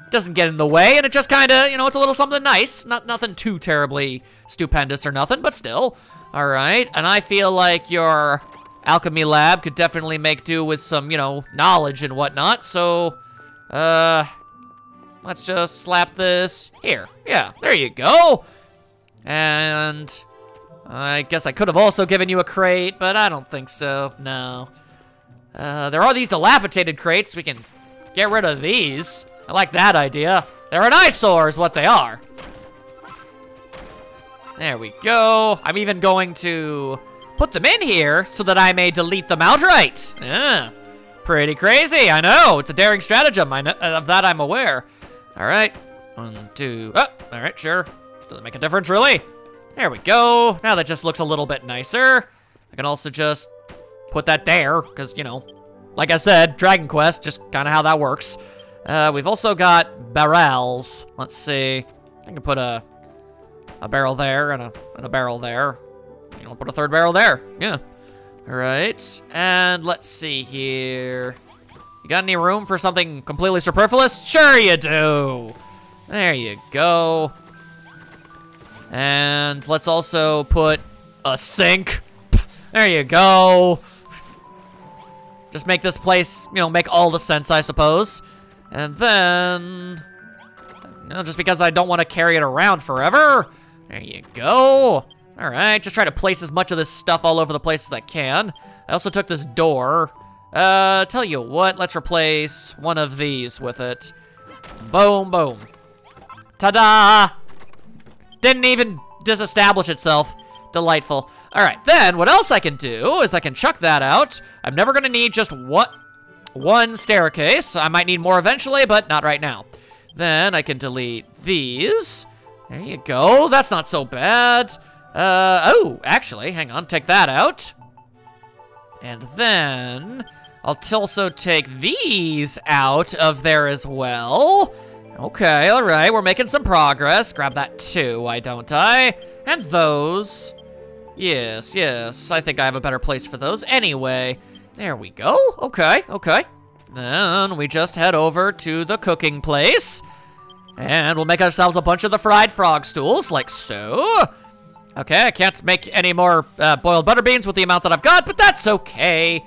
Doesn't get in the way, and it just kind of, you know, it's a little something nice. Nothing too terribly stupendous or nothing, but still. All right, and I feel like your alchemy lab could definitely make do with some, you know, knowledge and whatnot, so, let's just slap this here. Yeah, there you go. And I guess I could have also given you a crate, but I don't think so, no. There are these dilapidated crates. We can get rid of these. I like that idea. They're an eyesore is what they are. There we go. I'm even going to put them in here so that I may delete them outright. Yeah, pretty crazy, I know. It's a daring stratagem, of that I'm aware. All right, 1, 2, oh, all right, sure. Doesn't make a difference, really. There we go. Now that just looks a little bit nicer. I can also just put that there, because, you know, like I said, Dragon Quest, just kind of how that works. We've also got barrels. Let's see. I can put a barrel there and a barrel there. You know, put a third barrel there. Yeah. All right. And let's see here. You got any room for something completely superfluous? Sure you do. There you go. And let's also put a sink. There you go. Just make this place, you know, make all the sense, I suppose. And then, you know, just because I don't want to carry it around forever. There you go. All right, just try to place as much of this stuff all over the place as I can. I also took this door. Tell you what, let's replace one of these with it. Boom, boom. Ta-da! Didn't even disestablish itself. Delightful. All right, then what else I can do is I can chuck that out. I'm never gonna need just one staircase. I might need more eventually, but not right now. Then I can delete these. There you go. That's not so bad. Oh, actually, hang on. Take that out. And then I'll also take these out of there as well. Okay, all right. We're making some progress. Grab that too, why don't I? And those. Yes, yes. I think I have a better place for those. Anyway, there we go. Okay, okay. Then we just head over to the cooking place. And we'll make ourselves a bunch of the fried frog stools, like so. Okay, I can't make any more boiled butter beans with the amount that I've got, but that's okay.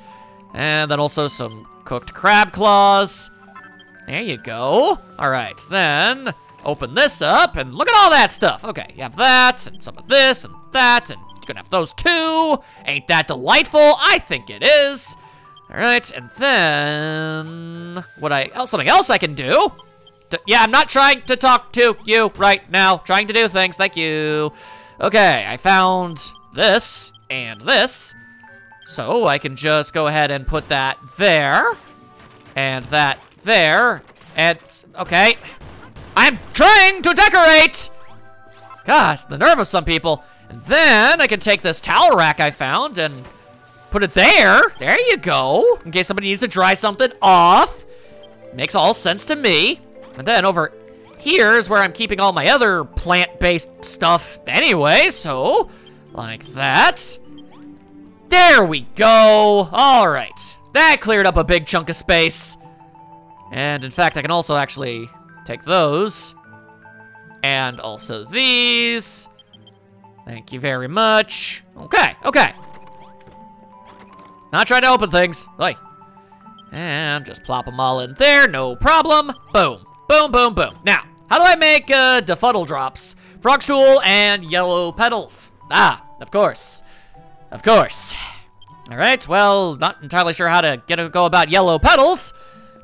And then also some cooked crab claws. There you go. All right, then open this up and look at all that stuff. Okay, you have that, and some of this, and that, and you can have those too. Ain't that delightful? I think it is. All right, and then something else I can do. Yeah, I'm not trying to talk to you right now. Trying to do things. Thank you. Okay, I found this and this. So I can just go ahead and put that there. And that there. And, okay. I'm trying to decorate! Gosh, the nerve of some people. And then I can take this towel rack I found and put it there. There you go. In case somebody needs to dry something off. Makes all sense to me. And then over here is where I'm keeping all my other plant-based stuff anyway, so like that. There we go. All right. That cleared up a big chunk of space. And in fact, I can also actually take those. And also these. Thank you very much. Okay, okay. Not trying to open things. Like, and just plop them all in there, no problem. Boom. Boom, boom, boom. Now, how do I make defuddle drops? Frog stool and yellow petals. Ah, of course. Of course. All right, well, not entirely sure how to go about yellow petals,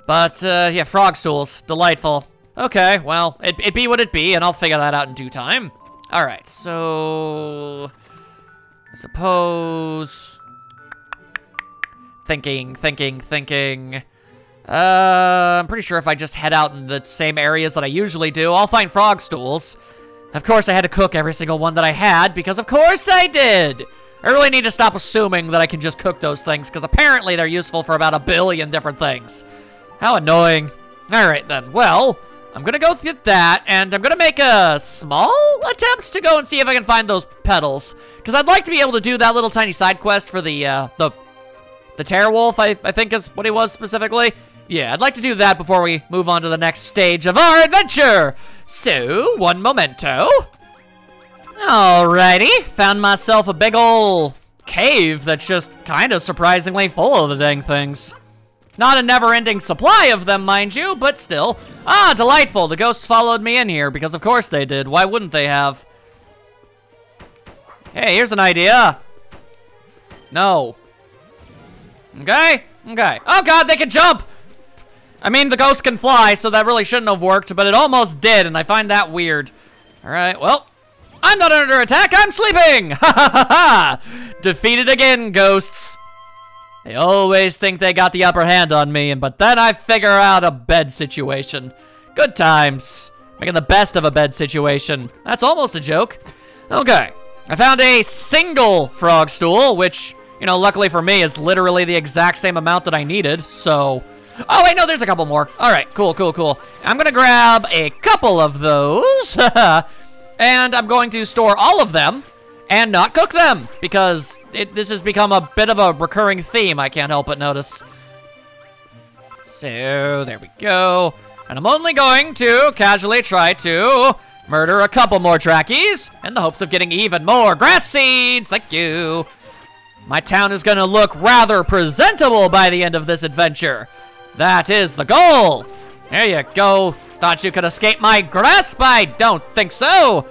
but yeah, frog stools, delightful. Okay, well, it be what it be, and I'll figure that out in due time. All right, so I suppose thinking. I'm pretty sure if I just head out in the same areas that I usually do, I'll find frog stools. Of course, I had to cook every single one that I had, because of course I did. I really need to stop assuming that I can just cook those things, because apparently they're useful for about 1 billion different things. How annoying. All right, then. Well, I'm going to go get that, and I'm going to make a small attempt to go and see if I can find those petals, because I'd like to be able to do that little tiny side quest for the Terrorwolf, I think is what he was specifically. Yeah, I'd like to do that before we move on to the next stage of our adventure. So, one momento. Alrighty, found myself a big ol' cave that's just kind of surprisingly full of the dang things. Not a never-ending supply of them, mind you, but still. Ah, delightful, the ghosts followed me in here, because of course they did. Why wouldn't they have? Hey, here's an idea. No. Okay, okay. Oh god, they can jump! I mean, the ghost can fly, so that really shouldn't have worked, but it almost did, and I find that weird. Alright, well, I'm not under attack, I'm sleeping! Ha ha ha ha! Defeated again, ghosts. They always think they got the upper hand on me, but then I figure out a bed situation. Good times. Making the best of a bed situation. That's almost a joke. Okay, I found a single frog stool, which you know, luckily for me, is literally the exact same amount that I needed, so... Oh, wait, no, there's a couple more. All right, cool, cool, cool. I'm gonna grab a couple of those, and I'm going to store all of them and not cook them, because this has become a bit of a recurring theme, I can't help but notice. So, there we go. And I'm only going to casually try to murder a couple more trackies in the hopes of getting even more grass seeds. Thank you. My town is gonna look rather presentable by the end of this adventure. That is the goal. There you go. Thought you could escape my grasp? I don't think so.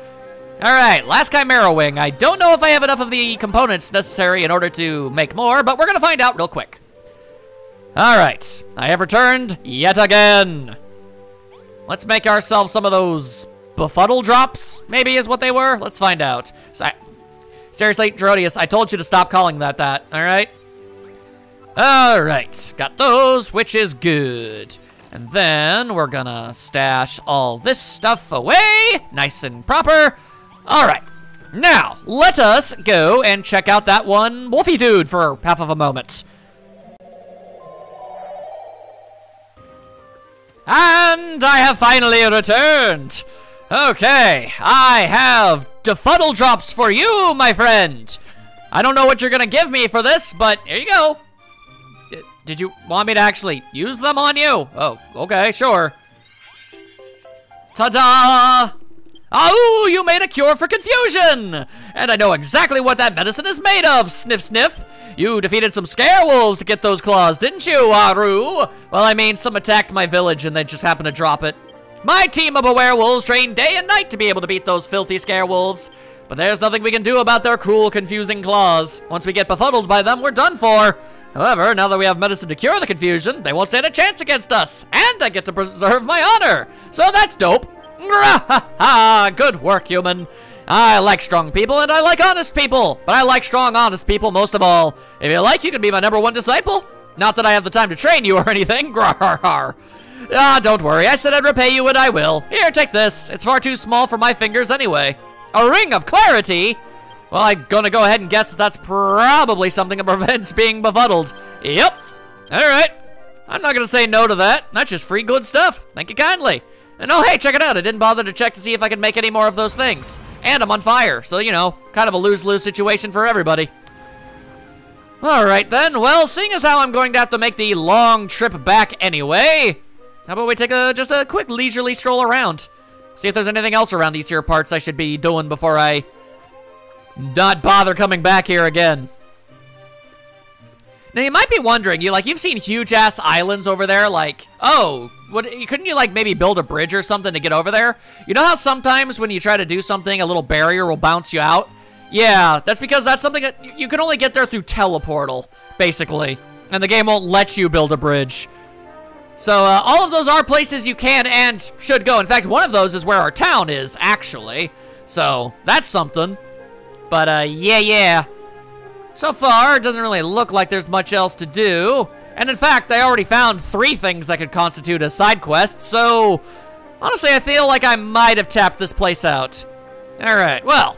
All right, last Chimera Wing. I don't know if I have enough of the components necessary in order to make more, but we're gonna find out real quick. All right, I have returned yet again. Let's make ourselves some of those befuddle drops, maybe is what they were. Let's find out. Seriously, Gerodius, I told you to stop calling that, all right? All right, got those, which is good. And then we're gonna stash all this stuff away, nice and proper. All right, now let us go and check out that one wolfy dude for half of a moment. And I have finally returned. Okay, I have befuddle drops for you, my friend. I don't know what you're gonna give me for this, but here you go. Did you want me to actually use them on you? Oh, okay, sure. Ta-da! Oh, you made a cure for confusion! And I know exactly what that medicine is made of, sniff sniff. You defeated some scarewolves to get those claws, didn't you, Aru? Well, I mean, some attacked my village and they just happened to drop it. My team of werewolves trained day and night to be able to beat those filthy scarewolves. But there's nothing we can do about their cruel, confusing claws. Once we get befuddled by them, we're done for. However, now that we have medicine to cure the confusion, they won't stand a chance against us. And I get to preserve my honor. So that's dope. Good work, human. I like strong people and I like honest people. But I like strong, honest people most of all. If you like, you can be my #1 disciple. Not that I have the time to train you or anything. Don't worry. I said I'd repay you and I will. Here, take this. It's far too small for my fingers anyway. A ring of clarity? Well, I'm gonna go ahead and guess that that's probably something that prevents being befuddled. Yep. All right. I'm not gonna say no to that. That's just free good stuff. Thank you kindly. And oh, hey, check it out. I didn't bother to check to see if I could make any more of those things. And I'm on fire, so, you know, kind of a lose-lose situation for everybody. All right, then. Well, seeing as how I'm going to have to make the long trip back anyway, how about we take just a quick leisurely stroll around? See if there's anything else around these here parts I should be doing before I not bother coming back here again. Now, you might be wondering, you've seen huge-ass islands over there, like, oh, couldn't you, like, maybe build a bridge or something to get over there? You know how sometimes when you try to do something, a little barrier will bounce you out? Yeah, that's because that's something that you can only get there through teleportal, basically. And the game won't let you build a bridge. So, all of those are places you can and should go. In fact, one of those is where our town is, actually. So, that's something. But, yeah. So far, it doesn't really look like there's much else to do. And in fact, I already found 3 things that could constitute a side quest, so honestly, I feel like I might have tapped this place out. Alright, well,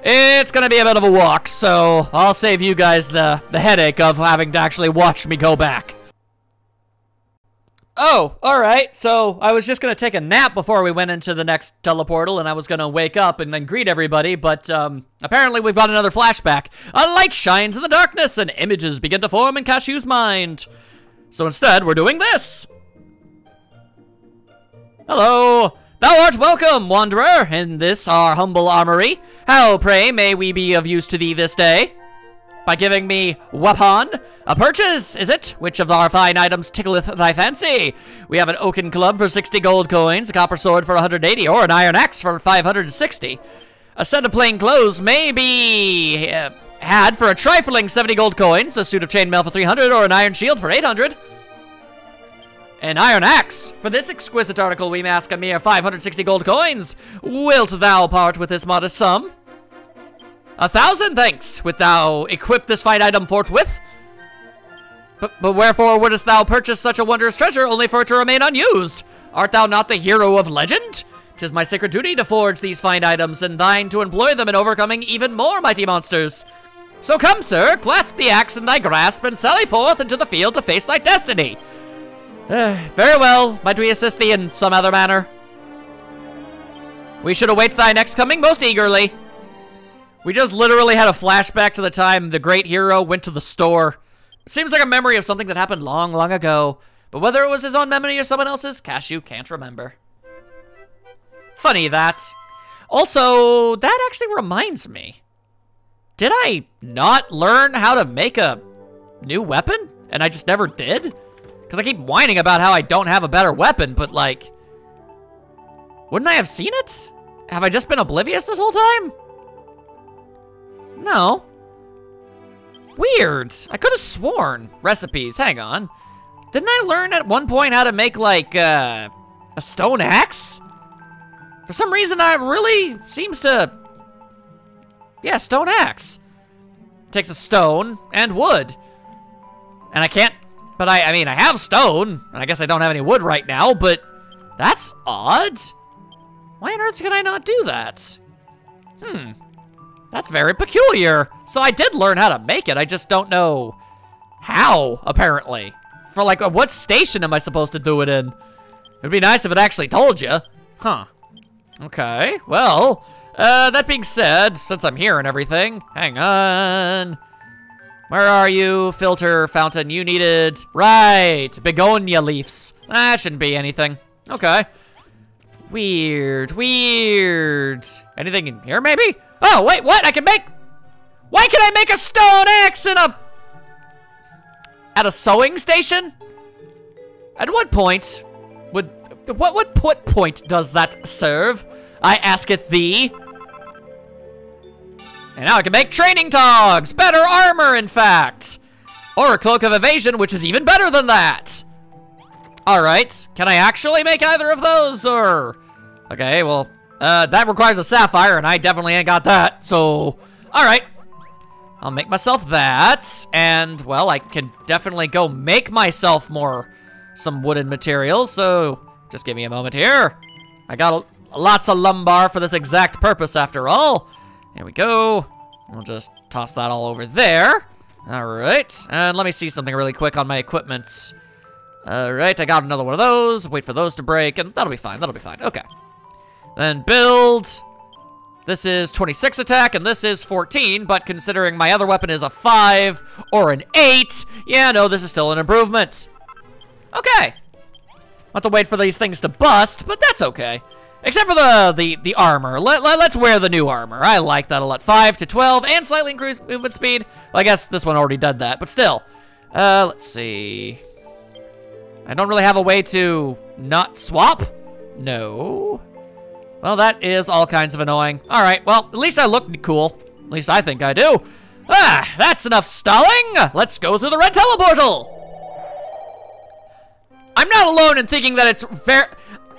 it's gonna be a bit of a walk, so I'll save you guys the headache of having to actually watch me go back. Oh, alright, so I was just gonna take a nap before we went into the next teleportal, and I was gonna wake up and then greet everybody, but apparently we've got another flashback. A light shines in the darkness, and images begin to form in Cashu's mind. So instead, we're doing this. Hello, thou art welcome, wanderer, in this our humble armory. How, pray, may we be of use to thee this day? By giving me weapon. A purchase, is it? Which of our fine items tickleth thy fancy? We have an oaken club for 60 gold coins, a copper sword for 180, or an iron axe for 560. A set of plain clothes may be had for a trifling 70 gold coins, a suit of chainmail for 300, or an iron shield for 800. An iron axe. For this exquisite article, we ask a mere 560 gold coins. Wilt thou part with this modest sum? 1,000 thanks. Wilt thou equip this fine item forthwith? But wherefore wouldst thou purchase such a wondrous treasure only for it to remain unused? Art thou not the hero of legend? 'Tis my sacred duty to forge these fine items, and thine to employ them in overcoming even more mighty monsters. So come, sir, clasp the axe in thy grasp, and sally forth into the field to face thy destiny. Very well. Might we assist thee in some other manner? We should await thy next coming most eagerly. We just literally had a flashback to the time the great hero went to the store. Seems like a memory of something that happened long, long ago. But whether it was his own memory or someone else's, Cashew can't remember. Funny that. Also, that actually reminds me. Did I not learn how to make a new weapon? And I just never did? Because I keep whining about how I don't have a better weapon, but like... Wouldn't I have seen it? Have I just been oblivious this whole time? No. Weird. I could have sworn. Recipes, hang on. Didn't I learn at one point how to make, like, a stone axe? For some reason, I really seems to... Yeah, stone axe. Takes a stone and wood. And I can't... But I mean, I have stone, and I guess I don't have any wood right now, but that's odd. Why on earth can I not do that? That's very peculiar. So I did learn how to make it, I just don't know how, apparently. For like, what station am I supposed to do it in? It'd be nice if it actually told you. Huh. Okay, well, that being said, since I'm here and everything, hang on. Where are you, filter fountain? You needed, right, begonia leaves. That shouldn't be anything. Okay. Weird, weird. Anything in here, maybe? Oh, wait, what? I can make, why can I make a stone axe at a sewing station? At what point what point does that serve? I asketh thee. And now I can make training togs! Better armor, in fact! Or a cloak of evasion, which is even better than that! Alright, can I actually make either of those, or... Okay, well, that requires a sapphire, and I definitely ain't got that, so... Alright. I'll make myself that, and, well, I can definitely go make myself some wooden materials, so... Just give me a moment here. I got lots of lumbar for this exact purpose, after all. There we go. We'll just toss that all over there. All right, and let me see something really quick on my equipment. All right, I got another one of those. Wait for those to break, and that'll be fine, that'll be fine. Okay. Then build. This is 26 attack, and this is 14, but considering my other weapon is a 5 or an 8, yeah, no, this is still an improvement. Okay. I'll have to wait for these things to bust, but that's okay. Except for the armor. Let's wear the new armor. I like that a lot. 5 to 12 and slightly increased movement speed. Well, I guess this one already did that, but still. Let's see. I don't really have a way to not swap? No. Well, that is all kinds of annoying. All right, well, at least I look cool. At least I think I do. Ah, that's enough stalling. Let's go through the red teleportal. I'm not alone in thinking that it's very...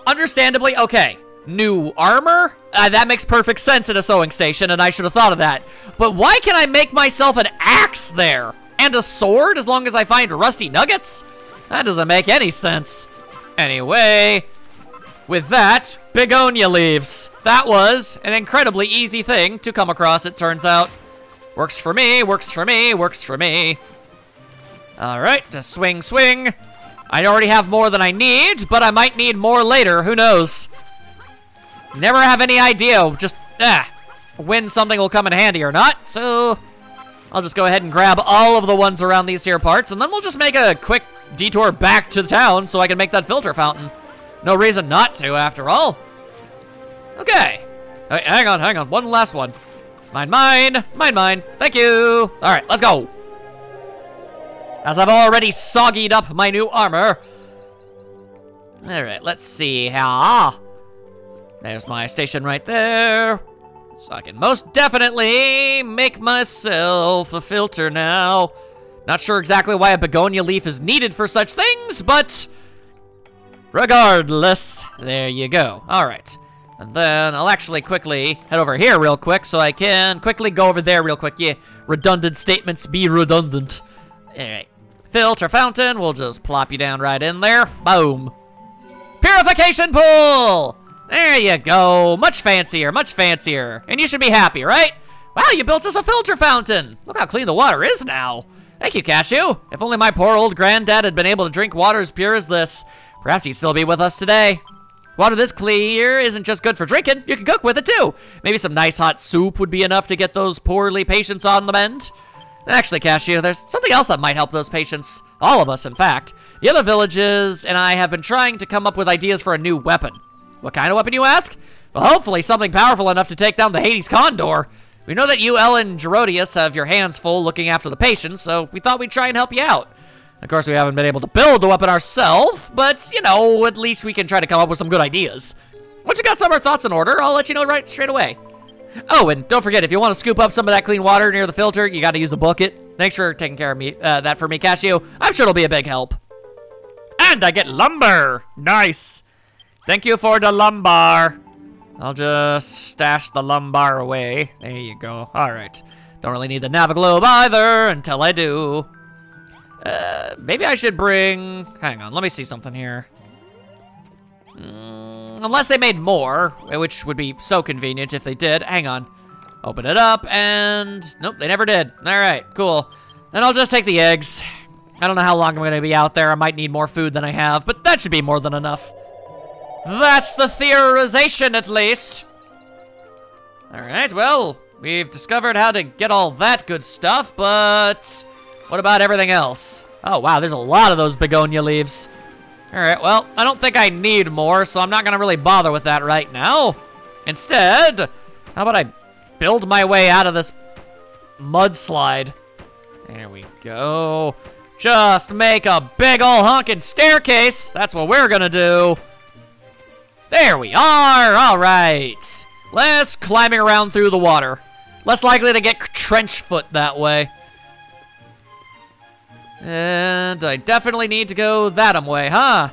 Understandably, okay. New armor? That makes perfect sense in a sewing station, and I should have thought of that. But why can I make myself an axe there? And a sword as long as I find rusty nuggets? That doesn't make any sense. Anyway, with that, begonia leaves. That was an incredibly easy thing to come across, it turns out. Works for me, works for me, works for me. All right, just swing, swing. I already have more than I need, but I might need more later, who knows? Never have any idea, just, when something will come in handy or not, so I'll just go ahead and grab all of the ones around these here parts, and then we'll just make a quick detour back to town so I can make that filter fountain. No reason not to, after all. Okay. Hey, hang on, one last one. Mine, mine, mine, mine, thank you. All right, let's go. As I've already soggied up my new armor. All right, let's see how. There's my station right there. So I can most definitely make myself a filter now. Not sure exactly why a begonia leaf is needed for such things, but regardless, there you go. All right, and then I'll actually quickly head over here real quick so I can quickly go over there real quick. Yeah, redundant statements be redundant. All right, filter fountain, we'll just plop you down right in there. Boom. Purification pool. There you go. Much fancier, much fancier. And you should be happy, right? Wow, you built us a filter fountain. Look how clean the water is now. Thank you, Cashew. If only my poor old granddad had been able to drink water as pure as this, perhaps he'd still be with us today. Water this clear isn't just good for drinking. You can cook with it, too. Maybe some nice hot soup would be enough to get those poorly patients on the mend. Actually, Cashew, there's something else that might help those patients. All of us, in fact. The other villages and I have been trying to come up with ideas for a new weapon. What kind of weapon, you ask? Well, hopefully something powerful enough to take down the Hades Condor. We know that you, Ellen Gerodius, have your hands full looking after the patients, so we thought we'd try and help you out. Of course, we haven't been able to build the weapon ourselves, but, you know, at least we can try to come up with some good ideas. Once you got some of our thoughts in order, I'll let you know right straight away. Oh, and don't forget, if you want to scoop up some of that clean water near the filter, you got to use a bucket. Thanks for taking care of me, that for me, Cashew. I'm sure it'll be a big help. And I get lumber. Nice. Thank you for the lumber. I'll just stash the lumber away. There you go. All right. Don't really need the Naviglobe either until I do. Maybe I should bring... Hang on, let me see something here. Unless they made more, which would be so convenient if they did. Hang on. Open it up, and... Nope, they never did. All right, cool. Then I'll just take the eggs. I don't know how long I'm going to be out there. I might need more food than I have, but that should be more than enough. That's the theorization, at least. All right, well, we've discovered how to get all that good stuff, but what about everything else? Oh, wow, there's a lot of those begonia leaves. All right, well, I don't think I need more, so I'm not going to really bother with that right now. Instead, how about I build my way out of this mudslide? There we go. Just make a big ol' honkin' staircase. That's what we're going to do. There we are. All right. Less climbing around through the water. Less likely to get trench foot that way. And I definitely need to go that way, huh?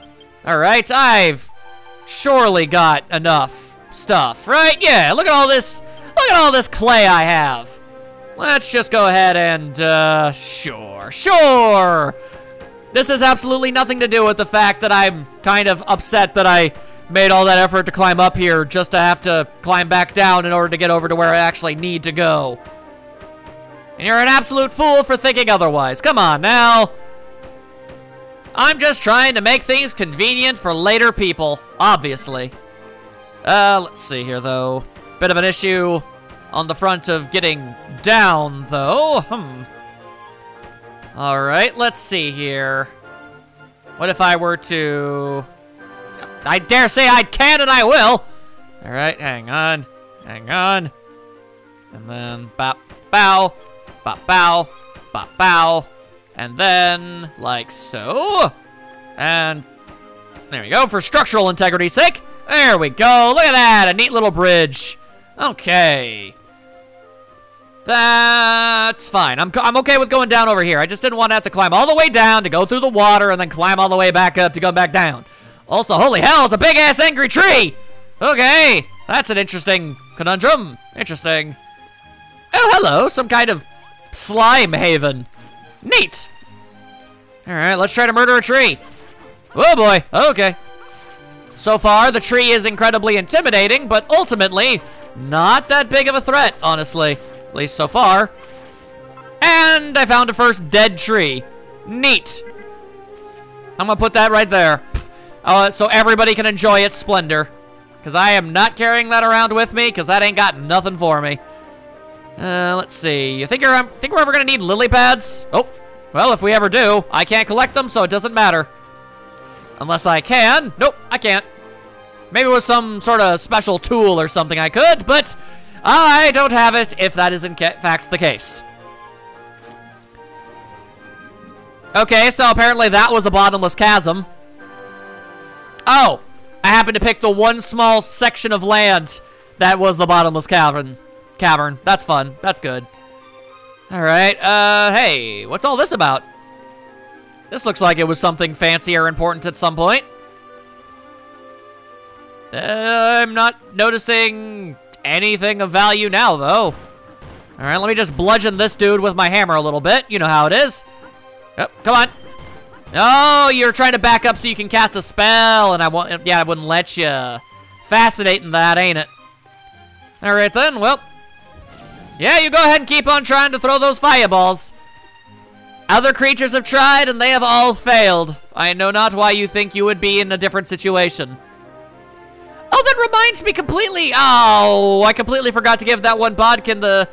All right, I've surely got enough stuff, right? Yeah, look at all this clay I have. Let's just go ahead and, sure. This has absolutely nothing to do with the fact that I'm kind of upset that I made all that effort to climb up here just to have to climb back down in order to get over to where I actually need to go. And you're an absolute fool for thinking otherwise. Come on now. I'm just trying to make things convenient for later people, obviously. Let's see here, though. Bit of an issue on the front of getting down, though. All right, let's see here. What if I were to... I dare say I can and I will. All right, hang on. And then bop, bow, bop, bow, bop, bow. And then like so. And there we go, for structural integrity's sake. There we go, look at that, a neat little bridge. Okay. That's fine. I'm okay with going down over here. I just didn't want to have to climb all the way down to go through the water and then climb all the way back up to go back down. Also, holy hell, it's a big-ass angry tree! Okay, that's an interesting conundrum. Interesting. Oh, hello, some kind of slime haven. Neat. All right, let's try to murder a tree. Oh, boy, okay. So far, the tree is incredibly intimidating, but ultimately, not that big of a threat, honestly. At least so far. And I found a first dead tree. Neat. I'm gonna put that right there. So everybody can enjoy its splendor. Because I am not carrying that around with me, because that ain't got nothing for me. Let's see. You think we're ever going to need lily pads? Oh, well, if we ever do, I can't collect them, so it doesn't matter. Unless I can. Nope, I can't. Maybe with some sort of special tool or something I could, but I don't have it if that is in fact the case. Okay, so apparently that was the bottomless chasm. Oh, I happened to pick the one small section of land that was the bottomless cavern. That's fun. That's good. All right. Hey, what's all this about? This looks like it was something fancy or important at some point. I'm not noticing anything of value now, though. All right, let me just bludgeon this dude with my hammer a little bit. You know how it is. Yep, come on. Oh, you're trying to back up so you can cast a spell, and I wouldn't let you. Fascinating that, ain't it? All right then, well, Yeah, you go ahead and keep on trying to throw those fireballs. Other creatures have tried, and they have all failed. I know not why you think you would be in a different situation. Oh, that reminds me completely. Oh, I completely forgot to give that one bodkin the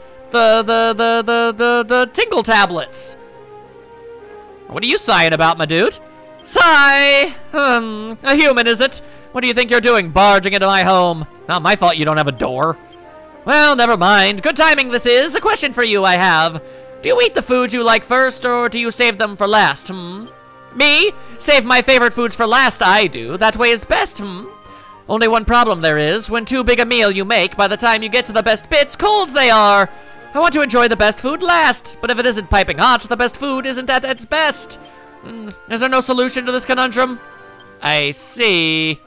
tingle tablets. What are you sighing about, my dude? Sigh. A human, is it? What do you think you're doing, barging into my home? Not my fault you don't have a door. Well, never mind. Good timing this is. A question for you I have. Do you eat the foods you like first, or do you save them for last, Me? Save my favorite foods for last, I do. That way is best, Only one problem there is. When too big a meal you make, by the time you get to the best bits, cold they are. I want to enjoy the best food last, but if it isn't piping hot, the best food isn't at its best. Is there no solution to this conundrum? I see.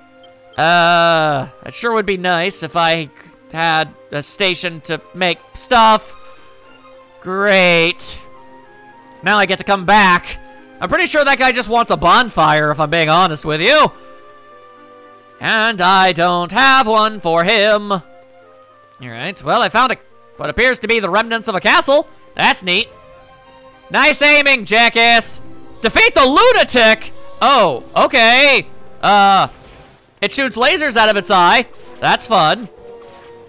It sure would be nice if I had a station to make stuff. Great. Now I get to come back. I'm pretty sure that guy just wants a bonfire, if I'm being honest with you. And I don't have one for him. All right, well, I found what appears to be the remnants of a castle. That's neat. Nice aiming, jackass. Defeat the lunatic. Oh, okay. It shoots lasers out of its eye. That's fun.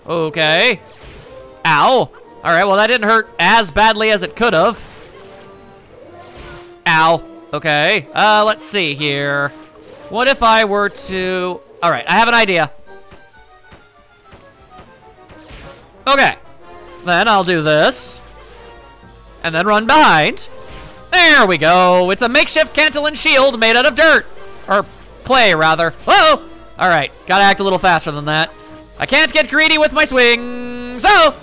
Okay. Ow. All right, well, that didn't hurt as badly as it could have. Ow. Okay. Let's see here. What if I were to... All right, I have an idea. Okay. Then I'll do this. And then run behind. There we go. It's a makeshift Cantillon shield made out of dirt. Or clay, rather. Whoa! All right, gotta act a little faster than that. I can't get greedy with my swing. So,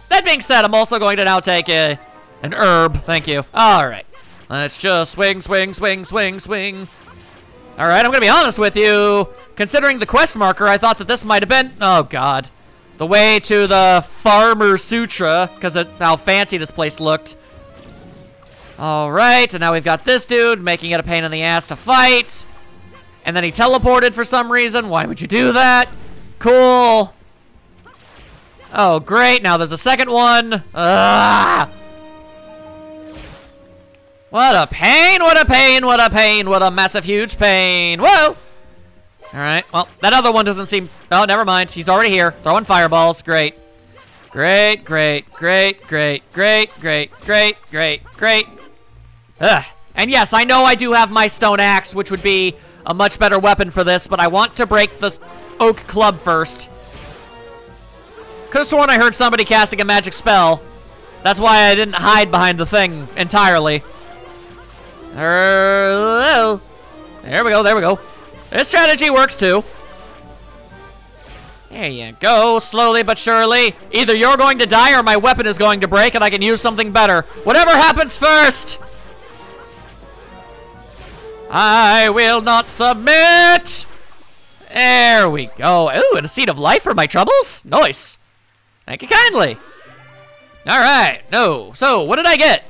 that being said, I'm also going to now take an herb. Thank you. All right. Let's just swing, swing, swing, swing, swing. All right, I'm gonna be honest with you. Considering the quest marker, I thought that this might have been, oh God, the way to the Farmer Sutra, because of how fancy this place looked. All right, and now we've got this dude making it a pain in the ass to fight. And then he teleported for some reason. Why would you do that? Cool. Oh, great, now there's a second one. Ugh. What a pain, what a pain, what a pain, what a massive, huge pain. Whoa! All right, well, that other one doesn't seem... Oh, never mind. He's already here. Throwing fireballs. Great. Great, great, great, great, great, great, great, great, great. Ugh. And yes, I know I do have my stone axe, which would be a much better weapon for this, but I want to break this oak club first. Could have sworn I heard somebody casting a magic spell. That's why I didn't hide behind the thing entirely. There we go, there we go. This strategy works too. There you go, slowly but surely. Either you're going to die or my weapon is going to break and I can use something better. Whatever happens first. I will not submit. There we go. Ooh, and a seed of life for my troubles? Nice. Thank you kindly. All right, no. So, what did I get?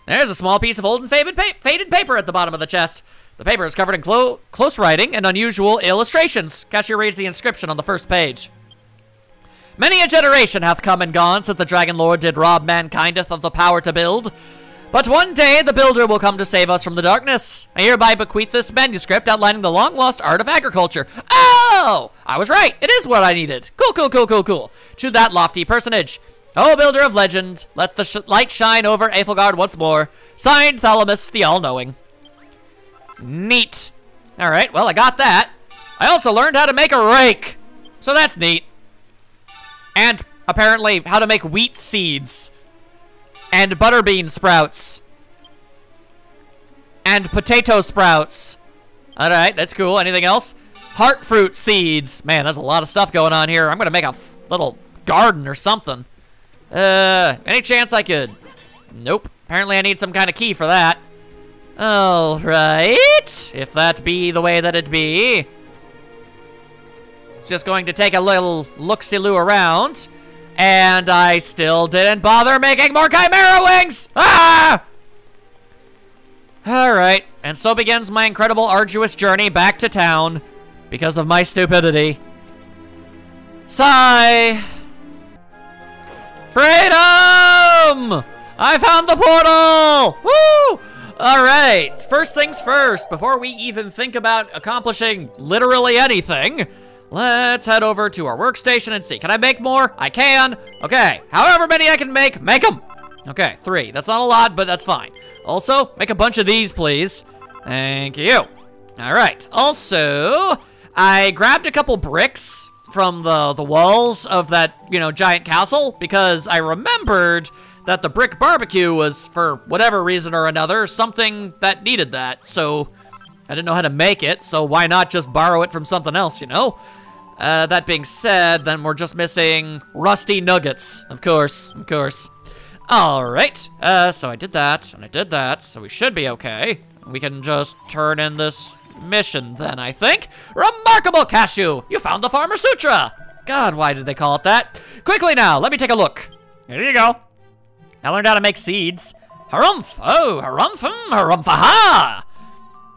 There's a small piece of old and faded paper at the bottom of the chest. The paper is covered in close writing and unusual illustrations. Cashier reads the inscription on the first page. Many a generation hath come and gone since the Dragon Lord did rob mankindeth of the power to build. But one day the builder will come to save us from the darkness. I hereby bequeath this manuscript outlining the long-lost art of agriculture. Oh! I was right. It is what I needed. Cool, cool, cool, cool, cool. To that lofty personage. Oh, builder of legend, let the light shine over Eiffelgard once more. Signed, Thalamus, the all-knowing. Neat. All right, well, I got that. I also learned how to make a rake. So that's neat. And apparently how to make wheat seeds. And butterbean sprouts. And potato sprouts. All right, that's cool. Anything else? Heart fruit seeds. Man, there's a lot of stuff going on here. I'm going to make a little garden or something. Any chance I could? Nope. Apparently I need some kind of key for that. All right. If that be the way that it be. Just going to take a little look-see-loo around. And I still didn't bother making more chimera wings! Ah! All right. And so begins my incredible, arduous journey back to town. Because of my stupidity. Sigh. Freedom! I found the portal! Woo! All right, first things first, before we even think about accomplishing literally anything, let's head over to our workstation and see. Can I make more? I can. Okay, however many I can make them. Okay, 3. That's not a lot, but that's fine. Also, make a bunch of these, please. Thank you. All right, also, I grabbed a couple bricks from the walls of that, giant castle because I remembered that the brick barbecue was, for whatever reason or another, something that needed that. So I didn't know how to make it, so why not just borrow it from something else, That being said, then we're just missing rusty nuggets, of course. All right, so I did that, and I did that, so we should be okay. We can just turn in this mission then, I think. Remarkable, Cashew! You found the Farmer Sutra! God, why did they call it that? Quickly now, let me take a look. Here you go. I learned how to make seeds. Harumph! Oh, harumph-ha!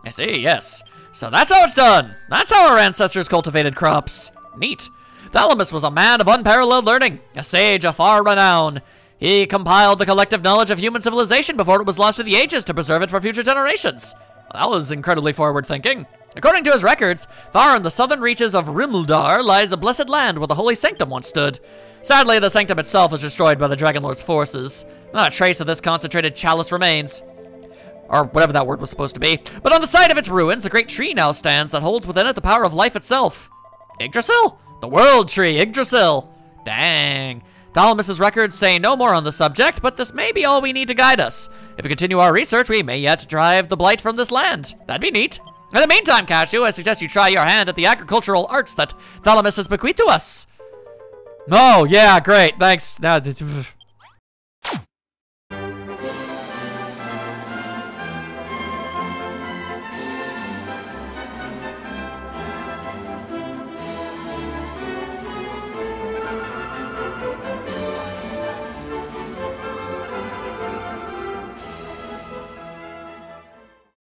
I see, yes. So that's how it's done. That's how our ancestors cultivated crops. Neat. Thalamus was a man of unparalleled learning, a sage of far renown. He compiled the collective knowledge of human civilization before it was lost to the ages to preserve it for future generations. That was incredibly forward-thinking. According to his records, far in the southern reaches of Rimildar lies a blessed land where the holy sanctum once stood. Sadly, the sanctum itself was destroyed by the Dragon Lord's forces. Not a trace of this concentrated chalice remains. Or whatever that word was supposed to be. But on the site of its ruins, a great tree now stands that holds within it the power of life itself. Yggdrasil? The world tree, Yggdrasil. Dang. Thalamus' records say no more on the subject, but this may be all we need to guide us. If we continue our research, we may yet drive the blight from this land. That'd be neat. In the meantime, Cashew, I suggest you try your hand at the agricultural arts that Thalamus has bequeathed to us. Oh, yeah, great, thanks. Now,